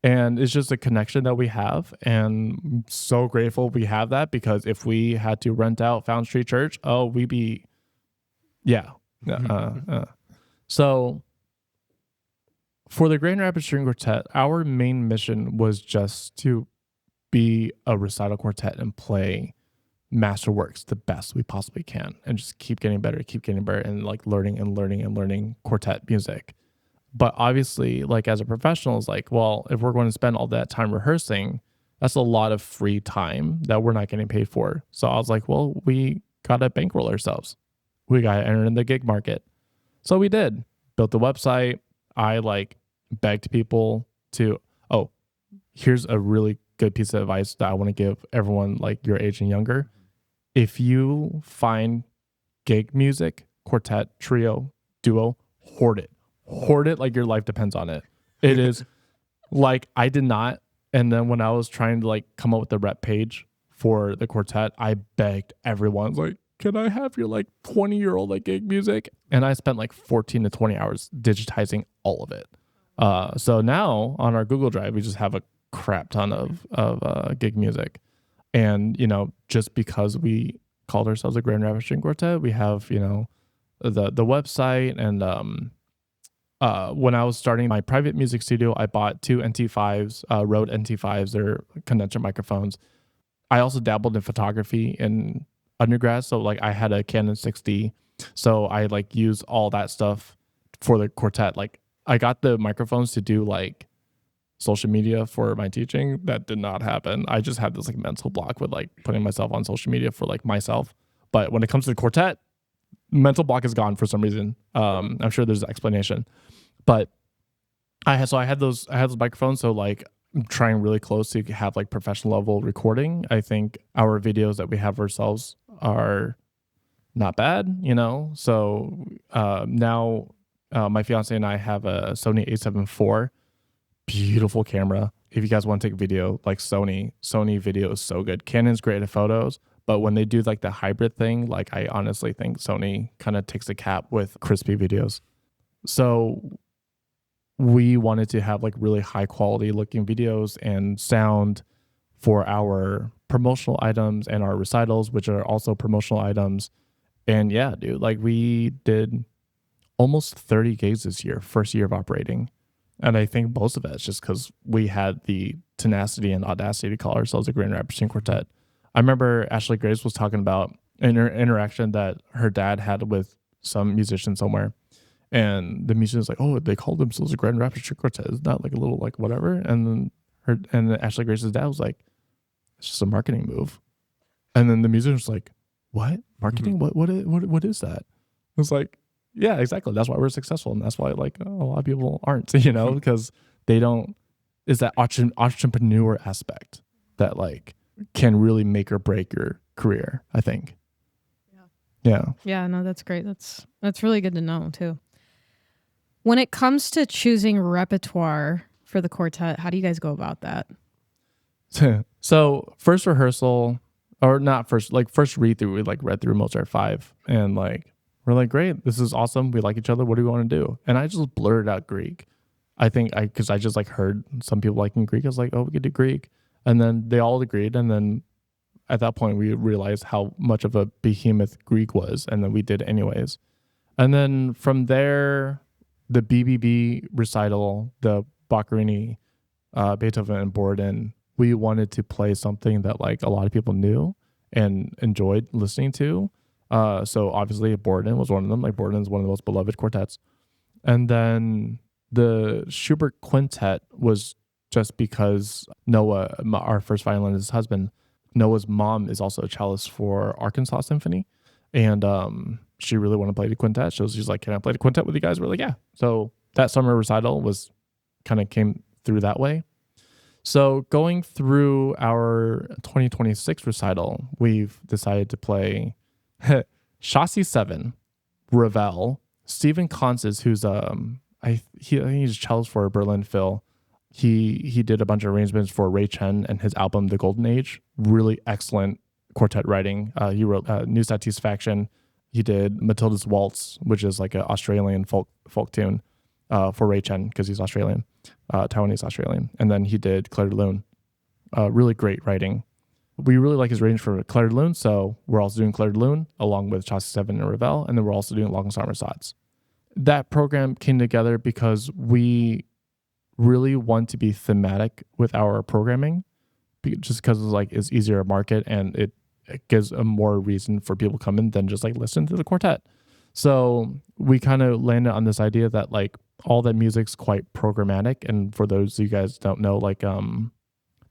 And it's just a connection that we have. And I'm so grateful we have that, because if we had to rent out Fountain Street Church, oh, we'd be, yeah. So for the Grand Rapids String Quartet, our main mission was just to be a recital quartet and play masterworks the best we possibly can, and just keep getting better, and like learning quartet music. But obviously, like as a professional, it's like, well, if we're going to spend all that time rehearsing, that's a lot of free time that we're not getting paid for. So I was like, well, we got to bankroll ourselves. We got to enter in the gig market. So we did. Built the website. I like begged people to, oh, here's a really good piece of advice that I want to give everyone like your age and younger. If you find gig music, quartet, trio, duo, hoard it. Hoard it like your life depends on it. It is like, I did not. And then when I was trying to like come up with the rep page for the quartet, I begged everyone, like, can I have your like 20-year-old like gig music? And I spent like 14 to 20 hours digitizing all of it. So now on our Google Drive, we just have a crap ton of gig music. And, you know, just because we called ourselves a Grand Rapids String Quartet, we have, you know, the website. And when I was starting my private music studio, I bought two NT5s, Rode NT5s. They're condenser microphones. I also dabbled in photography in undergrad. So like I had a Canon 6D. So I like use all that stuff for the quartet. Like I got the microphones to do like social media for my teaching. That did not happen. I just had this like mental block with like putting myself on social media for like myself. But when it comes to the quartet, mental block is gone for some reason. I'm sure there's an explanation, but I had those microphones. So like I'm trying really close to have like professional level recording. I think our videos that we have ourselves are not bad, you know? So now my fiance and I have a Sony A7 IV, beautiful camera. If you guys want to take video, like Sony video is so good. Canon's great at photos, but when they do like the hybrid thing, like I honestly think Sony kind of takes the cap with crispy videos. So we wanted to have like really high quality looking videos and sound for our promotional items and our recitals, which are also promotional items. And yeah, dude, like we did almost 30 gigs this year, first year of operating. And I think most of it is just because we had the tenacity and audacity to call ourselves a Grand Rapids String Quartet. I remember Ashley Grace was talking about an interaction that her dad had with some musician somewhere. And the musician's like, oh, they called themselves a Grand Rapids String Quartet. It's not like a little like whatever. And then Ashley Grace's dad was like, it's just a marketing move. And then the musician's like, what? Marketing? Mm-hmm. What is that? I was like, yeah, exactly. That's why we're successful. And that's why like a lot of people aren't, you know, because they don't, is that entrepreneur aspect that like can really make or break your career, I think. Yeah. No, that's great. That's really good to know too. When it comes to choosing repertoire for the quartet, how do you guys go about that? So first rehearsal, or not first, like first read through, we like read through Mozart 5 and like, we're like, great, this is awesome. We like each other. What do we want to do? And I just blurted out Greek. Because I just like heard some people liking Greek. I was like, oh, we could do Greek. And then they all agreed. And then at that point, we realized how much of a behemoth Greek was. And then we did anyways. And then from there, the BBB recital, the Boccherini, Beethoven, and Borden, we wanted to play something that like a lot of people knew and enjoyed listening to. So obviously Borden was one of them. Like Borden is one of the most beloved quartets. And then the Schubert Quintet was just because Noah, our first violinist's husband, Noah's mom is also a cellist for Arkansas Symphony. And she really wanted to play the quintet. So she's like, can I play the quintet with you guys? We're like, yeah. So that summer recital was kind of came through that way. So going through our 2026 recital, we've decided to play Chassis 7, Ravel, Stephen Conses, who's I think he's a cellist for Berlin Phil. He did a bunch of arrangements for Ray Chen and his album The Golden Age. Really excellent quartet writing. He wrote New Satisfaction. He did Matilda's Waltz, which is like an Australian folk tune for Ray Chen because he's Australian, Taiwanese Australian. And then he did Clair de Lune. Really great writing. We really like his range for Clair de Lune, so we're also doing Clair de Lune along with Chassis 7 and Ravel, and then we're also doing Langsamer Satz. That program came together because we really want to be thematic with our programming, just because it's easier to market and it gives a more reason for people to come in than just like listen to the quartet. So we kind of landed on this idea that like all that music's quite programmatic, and for those of you guys don't know, like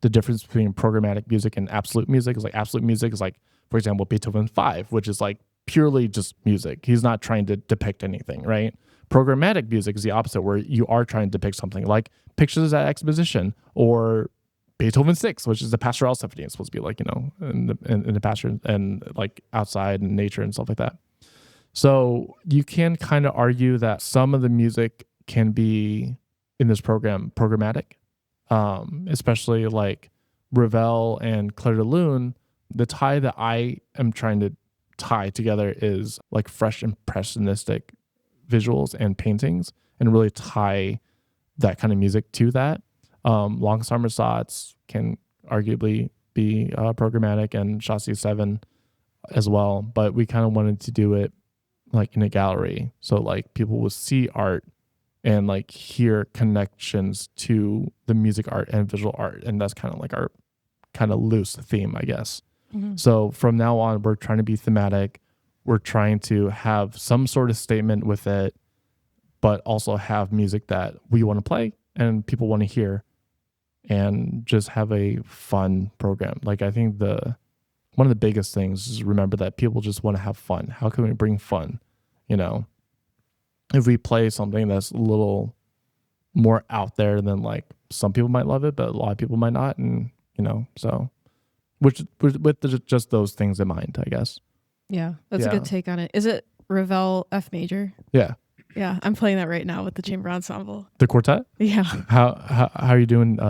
the difference between programmatic music and absolute music is like absolute music is like, for example, Beethoven 5, which is like purely just music. He's not trying to depict anything, right? Programmatic music is the opposite, where you are trying to depict something like Pictures at Exposition or Beethoven 6, which is the Pastoral Symphony. It's supposed to be like, you know, in the pasture and like outside in nature and stuff like that. So you can kind of argue that some of the music can be in this program programmatic, especially like Ravel and Clair de Lune. The tie that I am trying to tie together is like fresh impressionistic visuals and paintings, and really tie that kind of music to that. Langsamer Satz can arguably be programmatic, and Chassis 7 as well, but we kind of wanted to do it like in a gallery, so like people will see art and like hear connections to the music art and visual art, and that's kind of like our kind of loose theme, I guess. Mm-hmm. So from now on, we're trying to be thematic. We're trying to have some sort of statement with it, but also have music that we want to play and people want to hear. and just have a fun program. Like I think one of the biggest things is remember that people just want to have fun. How can we bring fun? You know, if we play something that's a little more out there than like some people might love it, but a lot of people might not. And, you know, so with just those things in mind, I guess. Yeah, that's a good take on it. Is it Ravel F major? Yeah. Yeah, I'm playing that right now with the chamber ensemble. The quartet? Yeah. How are you doing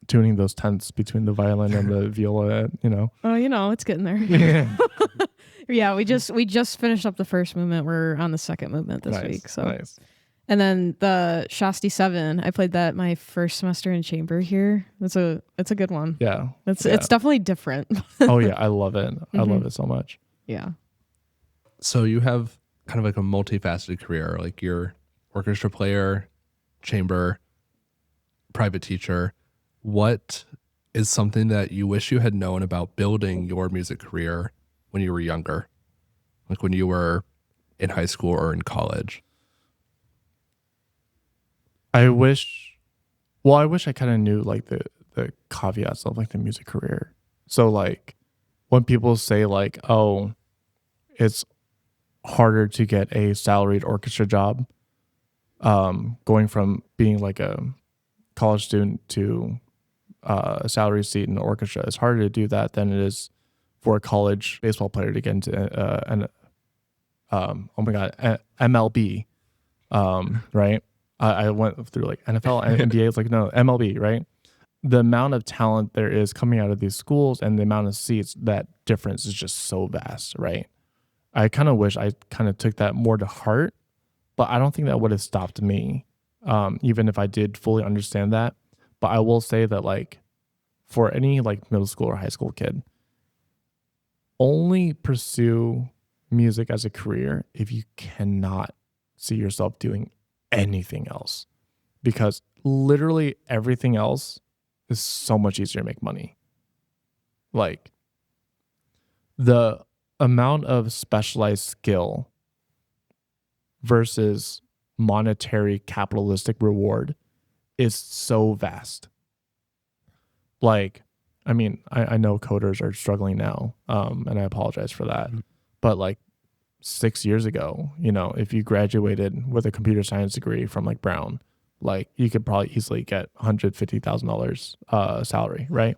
tuning those tenths between the violin and the viola, you know? Oh, you know, it's getting there. Yeah. Yeah, we just finished up the first movement. We're on the second movement this week. So nice. And then the Shasti 7, I played that my first semester in chamber here. It's a good one. Yeah. It's definitely different. Oh yeah, I love it. I love it so much. Yeah. So you have kind of like a multifaceted career, like you're orchestra player, chamber, private teacher. What is something that you wish you had known about building your music career when you were younger? Like when you were in high school or in college? I wish I kind of knew like the caveats of like the music career. So like when people say like, oh, it's harder to get a salaried orchestra job, going from being like a college student to a salary seat in the orchestra, it's harder to do that than it is for a college baseball player to get into MLB, right? I went through like NFL and NBA. It's like, no, MLB, right? The amount of talent there is coming out of these schools and the amount of seats, that difference is just so vast, right? I kind of wish I kind of took that more to heart, but I don't think that would have stopped me, even if I did fully understand that. But I will say that like for any like middle school or high school kid, only pursue music as a career if you cannot see yourself doing anything else, because literally everything else is so much easier to make money. Like the amount of specialized skill versus monetary capitalistic reward is so vast. Like, I mean, I know coders are struggling now, and I apologize for that. But like 6 years ago, you know, if you graduated with a computer science degree from like Brown, like you could probably easily get $150,000 salary, right?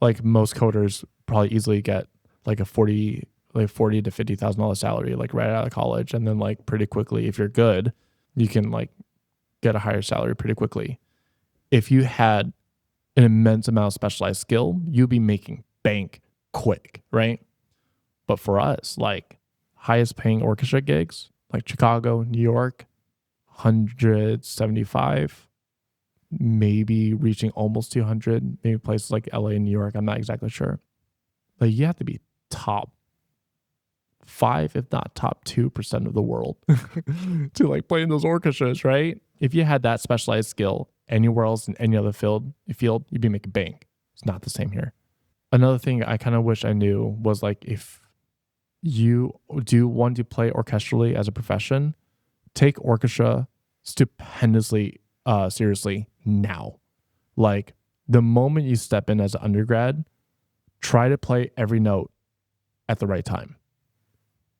Like most coders probably easily get like a $40,000 to $50,000 salary, like right out of college, and then like pretty quickly, if you're good, you can like get a higher salary pretty quickly. If you had an immense amount of specialized skill, you'd be making bank quick, right? But for us, like highest paying orchestra gigs, like Chicago, New York, 175, maybe reaching almost 200, maybe places like LA and New York, I'm not exactly sure. But you have to be top 5, if not top 2% of the world to like play in those orchestras, right? If you had that specialized skill anywhere else in any other field, you'd be making bank. It's not the same here. Another thing I kind of wish I knew was like, if you do want to play orchestrally as a profession, take orchestra stupendously seriously now. Like the moment you step in as an undergrad, try to play every note at the right time.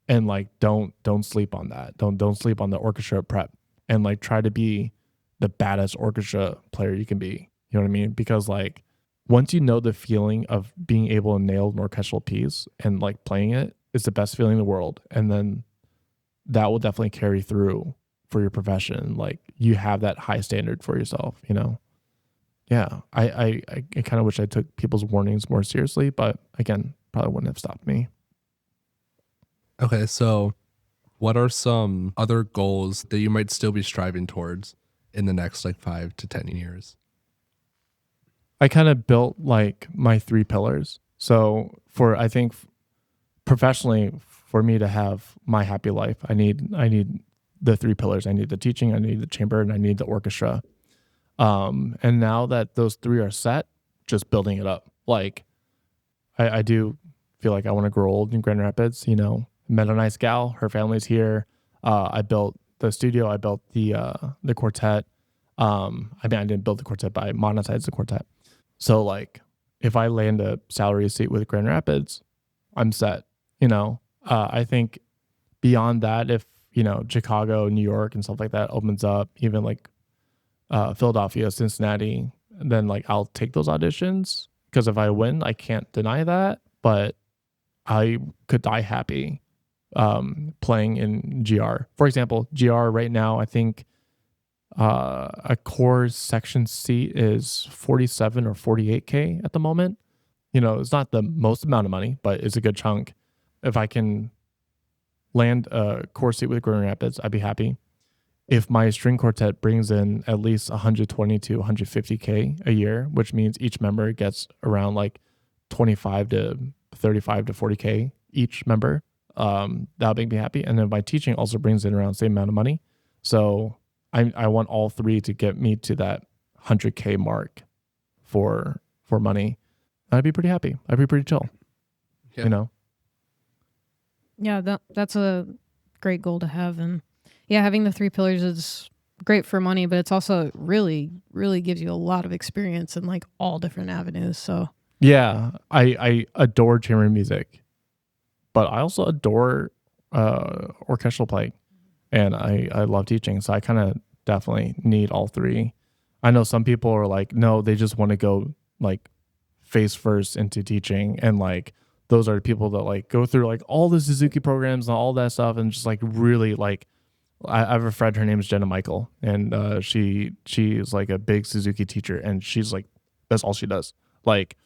And like don't sleep on that. Don't sleep on the orchestra prep, and like try to be the baddest orchestra player you can be. You know what I mean? Because like once you know the feeling of being able to nail an orchestral piece and like playing it, it's the best feeling in the world. And then that will definitely carry through for your profession. Like you have that high standard for yourself, you know? Yeah. I kind of wish I took people's warnings more seriously, but again, probably wouldn't have stopped me. Okay, so what are some other goals that you might still be striving towards in the next like 5 to 10 years? I kind of built like my 3 pillars. So I think professionally, for me to have my happy life, I need the 3 pillars. I need the teaching, I need the chamber, and I need the orchestra. And now that those 3 are set, just building it up. Like I do feel like I want to grow old in Grand Rapids, you know. Met a nice gal, her family's here. I built the studio, I built the quartet. I mean, I didn't build the quartet, but I monetized the quartet. So like, if I land a salary seat with Grand Rapids, I'm set. I think beyond that, if Chicago, New York, and stuff like that opens up, even like Philadelphia, Cincinnati, then like I'll take those auditions, because if I win, I can't deny that. But I could die happy playing in GR. For example, GR right now, I think a core section seat is 47 or 48K at the moment. It's not the most amount of money, but it's a good chunk. If I can land a core seat with Grand Rapids, I'd be happy. If my string quartet brings in at least 120 to 150K a year, which means each member gets around like 25 to 35 to 40K each member, that'll make me happy. And then my teaching also brings in around the same amount of money. So I want all three to get me to that 100K mark for money. I'd be pretty happy. I'd be pretty chill. Yeah. Yeah, that's a great goal to have. And yeah, having the 3 pillars is great for money, but it's also really, really gives you a lot of experience in like all different avenues. So yeah, I adore chamber music, but I also adore orchestral playing, and I love teaching. So I kind of definitely need all three. I know some people are like, no, they just want to go like face first into teaching, and like those are the people that like go through like all the Suzuki programs and all that stuff, and just like really like, I have a friend, her name is Jenna Michael, and she is like a big Suzuki teacher, and she's like, that's all she does. Like,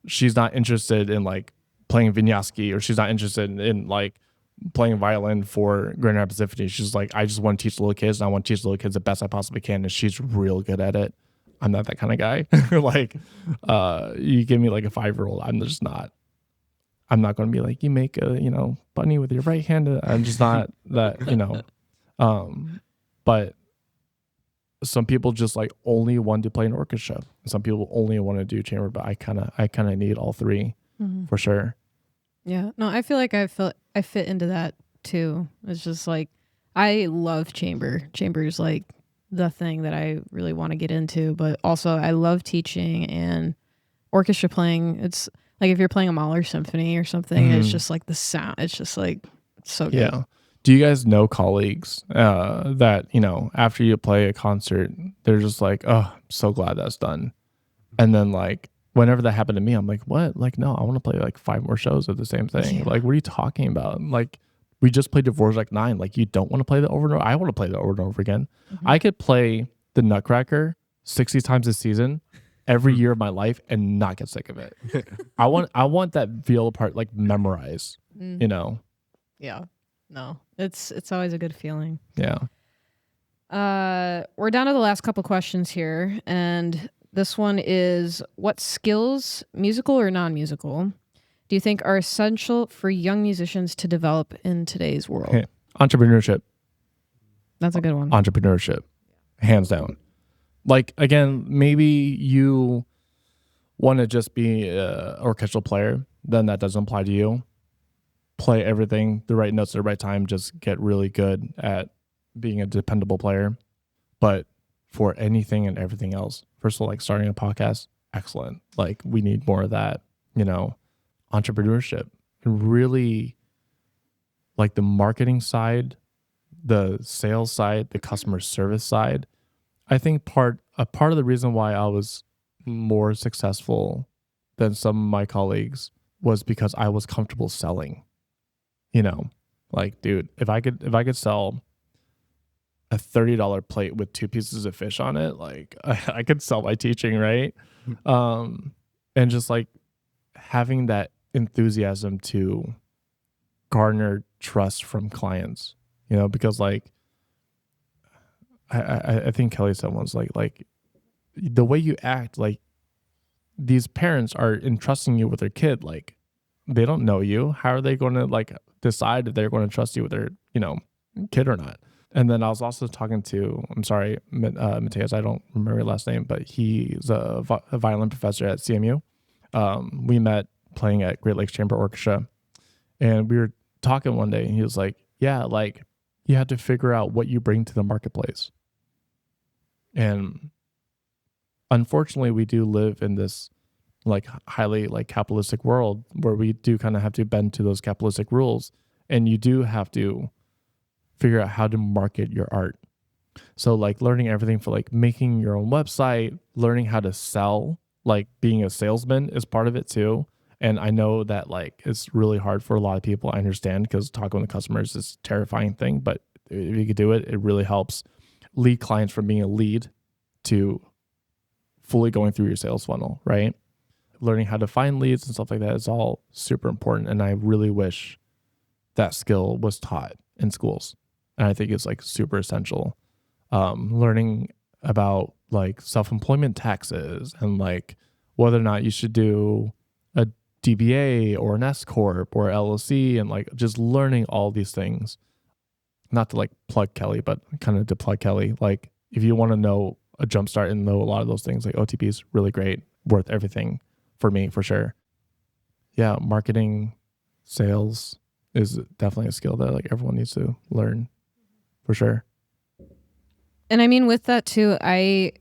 she's not interested in like playing vinyasa, or she's not interested in like playing violin for Grand Rapids Symphony. She's like, I just want to teach little kids, and I want to teach little kids the best I possibly can, and she's real good at it. I'm not that kind of guy. Like, you give me like a 5-year-old, I'm just not. I'm not going to be like, you make a bunny with your right hand. I'm just not that. But some people just like only want to play an orchestra. Some people only want to do chamber, but I kind of need all three for sure. Yeah, no, I feel like I fit into that too. It's just like, I love chamber. Chamber is like the thing that I really want to get into, but also I love teaching and orchestra playing. It's like if you're playing a Mahler symphony or something, it's just like the sound. It's just like, it's so good. Yeah. Do you guys know colleagues that, after you play a concert, they're just like, oh, I'm so glad that's done. And then like, whenever that happened to me, I'm like, what? Like, no, I want to play like 5 more shows of the same thing. Yeah. Like, what are you talking about? Like, we just played Dvorak 9. Like, you don't want to play that over and over? I want to play that over and over again. I could play the Nutcracker 60 times a season every year of my life and not get sick of it. I want that viola part like memorized, Yeah. No, it's always a good feeling. Yeah. We're down to the last couple questions here, and this one is: what skills, musical or non-musical, do you think are essential for young musicians to develop in today's world? Okay. Entrepreneurship. That's a good one. Entrepreneurship, hands down. Like, again, maybe you want to just be an orchestral player, then that doesn't apply to you. Play everything, the right notes at the right time, just get really good at being a dependable player. But for anything and everything else, first of all, like starting a podcast, excellent. Like, we need more of that, entrepreneurship, and really like the marketing side, the sales side, the customer service side. I think part of the reason why I was more successful than some of my colleagues was because I was comfortable selling. Like, dude, if I could sell a $30 plate with 2 pieces of fish on it, like I could sell my teaching, right? And just like having that enthusiasm to garner trust from clients, because like I think Kelly said once, like the way you act, like these parents are entrusting you with their kid, like they don't know you. How are they going to like decide if they're going to trust you with their, kid or not? And then I was also talking to, I'm sorry, Mateus, I don't remember your last name, but he's a violin professor at CMU. We met playing at Great Lakes Chamber Orchestra, and we were talking one day, and he was like, yeah, like you have to figure out what you bring to the marketplace. And unfortunately, we do live in this like highly like capitalistic world where we do kind of have to bend to those capitalistic rules, and you do have to figure out how to market your art. So like learning everything for like making your own website, learning how to sell, like being a salesman is part of it too. And I know that like it's really hard for a lot of people. I understand, because talking with customers is a terrifying thing, but if you could do it, it really helps lead clients from being a lead to fully going through your sales funnel, right? Learning how to find leads and stuff like that is all super important. And I really wish that skill was taught in schools. And I think it's like super essential. Learning about like self-employment taxes and like whether or not you should do a DBA or an S Corp or LLC, and like just learning all these things. Not to like plug Kelly, but kind of to plug Kelly. Like if you want to know a jumpstart and know a lot of those things, like OTP is really great, worth everything for me for sure. Yeah, marketing, sales is definitely a skill that like everyone needs to learn for sure. And I mean, with that too, I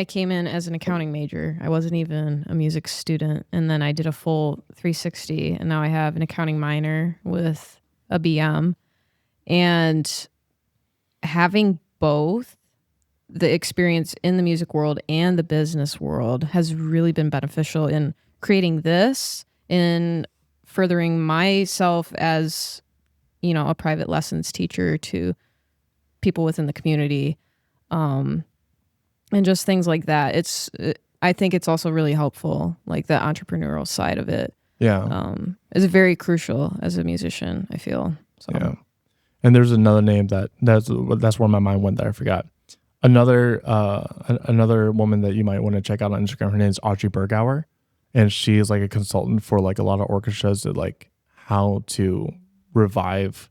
came in as an accounting major. I wasn't even a music student. And then I did a full 360, and now I have an accounting minor with a BM. And having both the experience in the music world and the business world has really been beneficial in creating this, in furthering myself as, you know, a private lessons teacher to people within the community. And just things like that. I think it's also really helpful, like the entrepreneurial side of it. Yeah. Is very crucial as a musician, I feel. So. Yeah. And there's another name that's where my mind went that I forgot. Another woman that you might want to check out on Instagram, her name is Audrey Bergauer, and she is like a consultant for like a lot of orchestras that like how to revive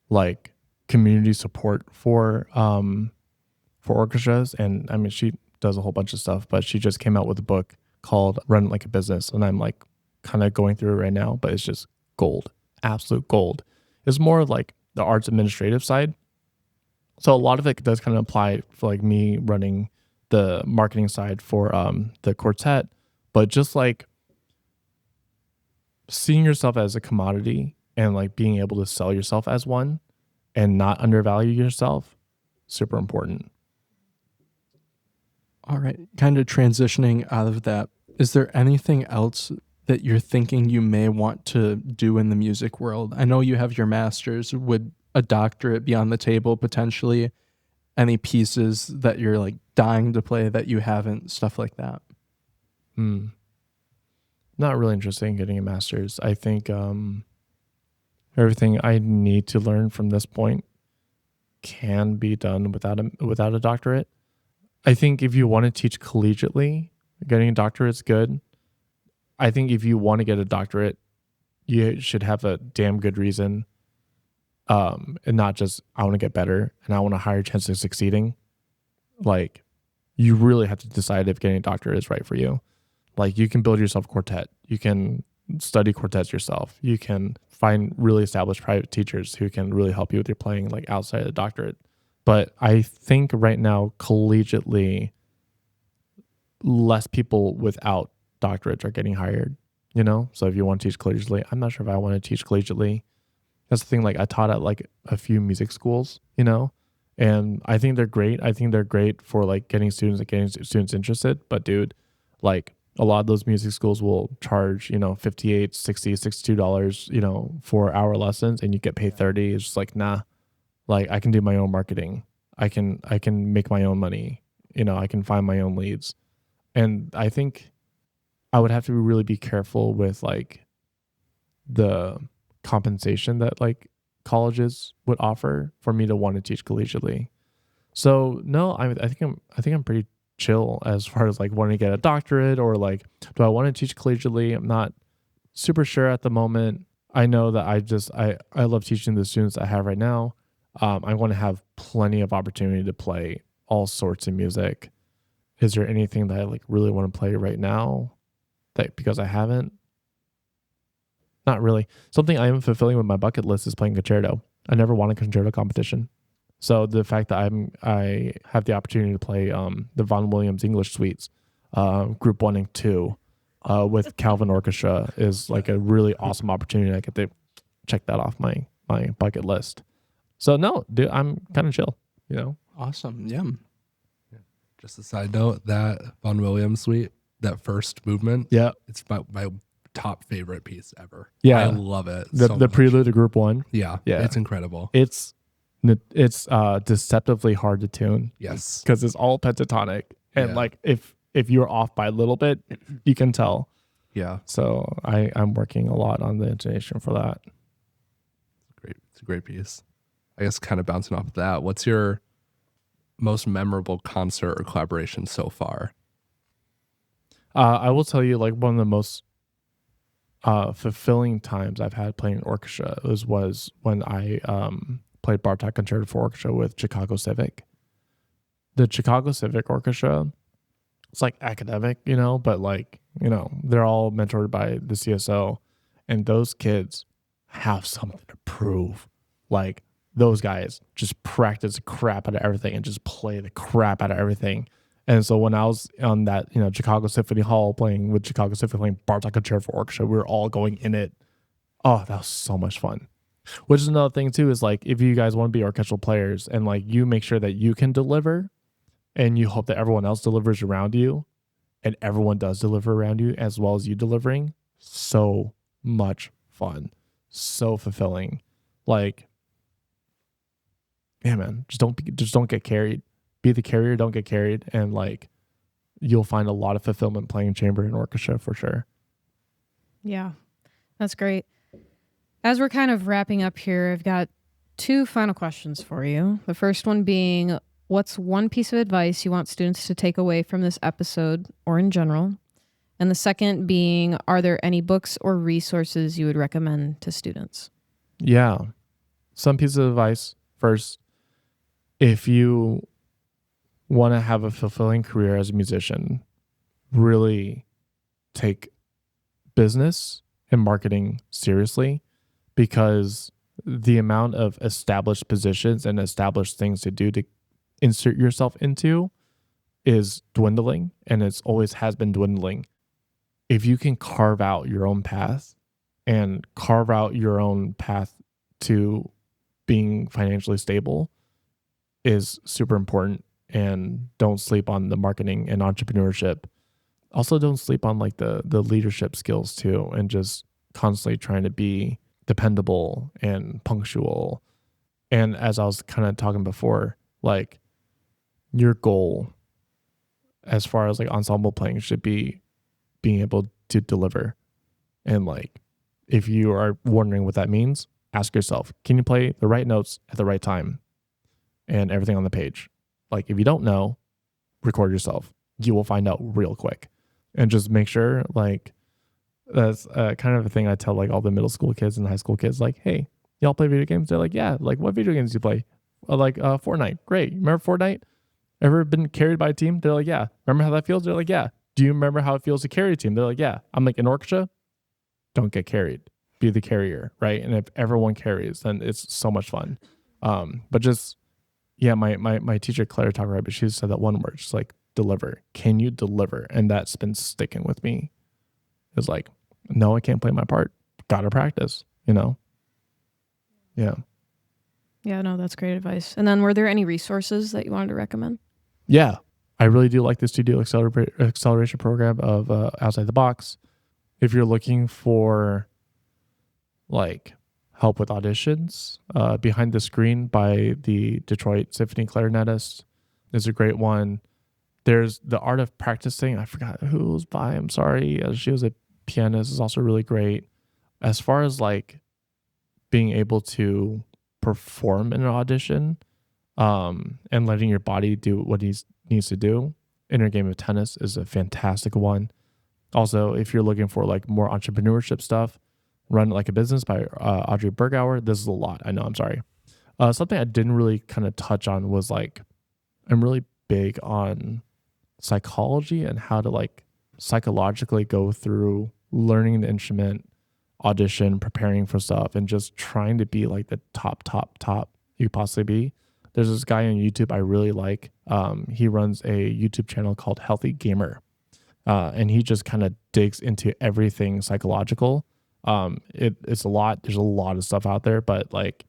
like community support for orchestras. And I mean, she does a whole bunch of stuff, but she just came out with a book called Run It Like a Business, and I'm like kind of going through it right now, but it's just gold, absolute gold. It's more like the arts administrative side. So a lot of it does kind of apply for like me running the marketing side for the Quartet, but just like seeing yourself as a commodity and like being able to sell yourself as one and not undervalue yourself, super important. All right, kind of transitioning out of that, is there anything else that you're thinking you may want to do in the music world? I know you have your master's. Would a doctorate be on the table potentially? Any pieces that you're like dying to play that you haven't, stuff like that? Not really interested in getting a master's. I think everything I need to learn from this point can be done without a doctorate. I think if you want to teach collegiately, getting a doctorate is good. I think if you want to get a doctorate, you should have a damn good reason, and not just I want to get better and I want a higher chance of succeeding. Like, you really have to decide if getting a doctorate is right for you. Like, you can build yourself a quartet. You can study quartets yourself. You can find really established private teachers who can really help you with your playing, like outside of the doctorate. But I think right now, collegiately, less people without doctorates are getting hired, you know? So if you want to teach collegiately, I'm not sure if I want to teach collegiately. That's the thing. Like, I taught at like a few music schools, you know, and I think they're great. I think they're great for like getting students interested. But dude, like a lot of those music schools will charge, you know, $58, $60, $62, you know, for hour lessons, and you get paid $30. It's just like, nah, like I can do my own marketing. I can make my own money. You know, I can find my own leads. And I think I would have to really be careful with like the compensation that like colleges would offer for me to want to teach collegiately. So no, I think I'm pretty chill as far as like wanting to get a doctorate, or like, do I want to teach collegiately? I'm not super sure at the moment. I know that I love teaching the students I have right now. I want to have plenty of opportunity to play all sorts of music. Is there anything that I like really want to play right now that because I haven't? Not really. Something I am fulfilling with my bucket list is playing concerto. I never won a concerto competition. So the fact that I have the opportunity to play the Vaughan Williams English suites, Group 1 and 2, with Calvin Orchestra is like a really awesome opportunity. I get to check that off my bucket list. So no, dude, I'm kind of chill, you know. Awesome. Yeah. Just a side note, that Vaughan Williams suite, that first movement, Yeah, it's my top favorite piece ever. Yeah. I love it. the so much. prelude to Group 1. Yeah, Yeah. it's incredible. It's deceptively hard to tune Yes. because it's all pentatonic, and Yeah. like if you're off by a little bit, you can tell. Yeah, So I'm working a lot on the intonation for that. great. It's a great piece. I guess kind of bouncing off of that, what's your most memorable concert or collaboration so far? I will tell you, like, one of the most fulfilling times I've had playing orchestra was when I played Bartok Concerto for Orchestra with Chicago Civic. The Chicago Civic Orchestra, it's like academic, you know, but like, you know, they're all mentored by the CSO, and those kids have something to prove. Like, those guys just practice the crap out of everything and just play the crap out of everything. And so when I was on that, you know, Chicago Symphony Hall playing with Chicago Symphony, playing Bartok Concerto for Orchestra, we were all going in it. Oh, that was so much fun. Which is another thing too, is like, if you guys want to be orchestral players and like you make sure that you can deliver and you hope that everyone else delivers around you and everyone does deliver around you as well as you delivering, so much fun, so fulfilling. Like, yeah, man, just don't get carried. Be the carrier, don't get carried, and like you'll find a lot of fulfillment playing chamber and orchestra for sure. Yeah, that's great. As we're kind of wrapping up here, I've got 2 final questions for you. The first one being, what's one piece of advice you want students to take away from this episode or in general? And the second being, are there any books or resources you would recommend to students? Yeah, some pieces of advice. First, if you want to have a fulfilling career as a musician, really take business and marketing seriously, because the amount of established positions and established things to do to insert yourself into is dwindling, and it's always has been dwindling. If you can carve out your own path and carve out your own path to being financially stable is super important. And don't sleep on the marketing and entrepreneurship. Also, don't sleep on like the leadership skills too, and just constantly trying to be dependable and punctual. And as I was kind of talking before, like your goal as far as like ensemble playing should be being able to deliver. And like, if you are wondering what that means, ask yourself, can you play the right notes at the right time and everything on the page? Like, if you don't know, record yourself. You will find out real quick. And just make sure, like, that's kind of a thing I tell like all the middle school kids and high school kids, like, hey, y'all play video games? They're like, yeah. Like, what video games do you play? Like Fortnite. Great. Remember Fortnite? Ever been carried by a team? They're like, yeah. Remember how that feels? They're like, yeah. Do you remember how it feels to carry a team? They're like, yeah. I'm like, in orchestra, don't get carried. Be the carrier, right? And if everyone carries, then it's so much fun. But just, yeah, my teacher, Claire talked right, but she said that one word, just like, deliver. Can you deliver? And that's been sticking with me. It's like, no, I can't play my part. Gotta practice, you know? Yeah. Yeah, no, that's great advice. And then were there any resources that you wanted to recommend? Yeah. I really do like the studio acceleration program of Outside the Box. If you're looking for like help with auditions, Behind the Screen by the Detroit Symphony clarinetist is a great one. There's The Art of Practicing. I forgot who it was by. I'm sorry. She was a pianist. Is also really great. As far as like being able to perform in an audition, and letting your body do what it needs to do, Inner Game of Tennis is a fantastic one. Also, if you're looking for like more entrepreneurship stuff, Run Like a Business by Audrey Bergauer. This is a lot. I know. I'm sorry. Something I didn't really kind of touch on was like, I'm really big on psychology and how to like psychologically go through learning the instrument, audition, preparing for stuff, and just trying to be like the top you possibly be. There's this guy on YouTube I really like. He runs a YouTube channel called Healthy Gamer. And he just kind of digs into everything psychological. It's a lot. There's a lot of stuff out there, but like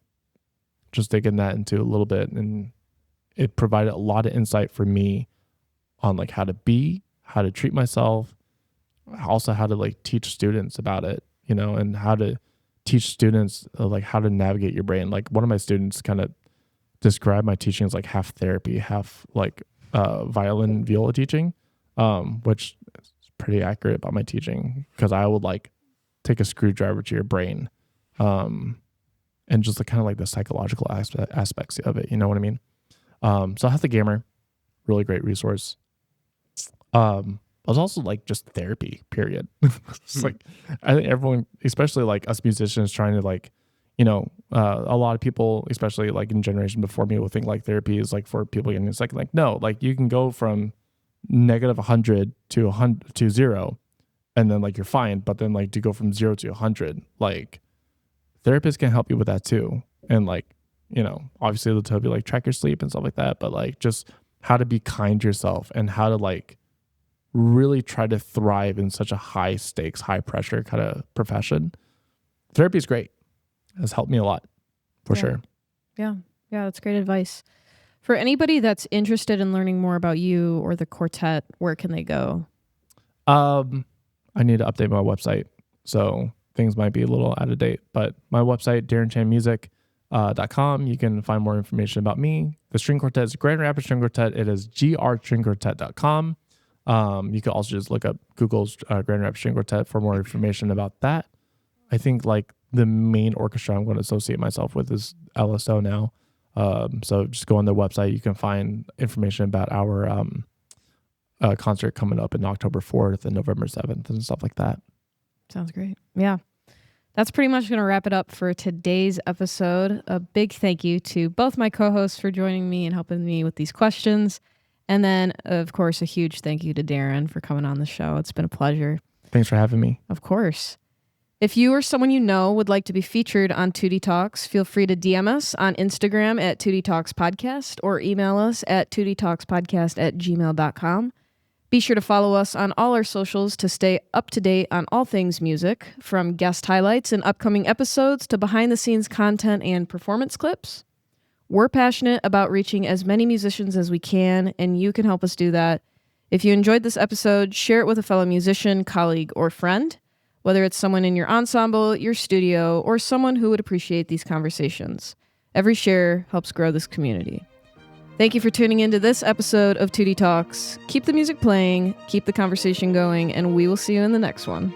just digging that into a little bit, and it provided a lot of insight for me on like how to be, how to treat myself, also how to like teach students about it, you know, and how to teach students like how to navigate your brain. Like one of my students kind of described my teaching as like half therapy, half like violin viola teaching, which is pretty accurate about my teaching, because I would like take a screwdriver to your brain, and just the kind of like the psychological aspects of it. You know what I mean? So Healthy Gamer, really great resource. It was also like just therapy, period. It's like, I think everyone, especially like us musicians, trying to like, you know, a lot of people, especially like in generation before me, will think like therapy is like for people getting sick. Like, no, like you can go from negative 100 to 100 to 0, and then like you're fine. But then like to go from 0 to 100, like therapists can help you with that too. And like, you know, obviously they'll tell you like track your sleep and stuff like that, but like just how to be kind to yourself and how to like really try to thrive in such a high stakes, high pressure kind of profession. Therapy is great. It has helped me a lot, for sure. Yeah, that's great advice. For anybody that's interested in learning more about you or the quartet, where can they go? I need to update my website, so things might be a little out of date, but my website, darrenchanmusic.com, you can find more information about me. The string quartet is Grand Rapids String Quartet. It is grstringquartet.com. You can also just look up Google's Grand Rapids String Quartet for more information about that. I think like the main orchestra I'm going to associate myself with is LSO now. So just go on their website. You can find information about our concert coming up in October 4th and November 7th and stuff like that. Sounds great. Yeah. That's pretty much going to wrap it up for today's episode. A big thank you to both my co-hosts for joining me and helping me with these questions. And then, of course, a huge thank you to Darren for coming on the show. It's been a pleasure. Thanks for having me. Of course. If you or someone you know would like to be featured on Tutti Talks, feel free to DM us on Instagram at Tutti Talks Podcast or email us at tuttitalkspodcast@gmail.com. Be sure to follow us on all our socials to stay up to date on all things music, from guest highlights and upcoming episodes to behind-the-scenes content and performance clips. We're passionate about reaching as many musicians as we can, and you can help us do that. If you enjoyed this episode, share it with a fellow musician, colleague, or friend, whether it's someone in your ensemble, your studio, or someone who would appreciate these conversations. Every share helps grow this community. Thank you for tuning into this episode of Tutti Talks. Keep the music playing, keep the conversation going, and we will see you in the next one.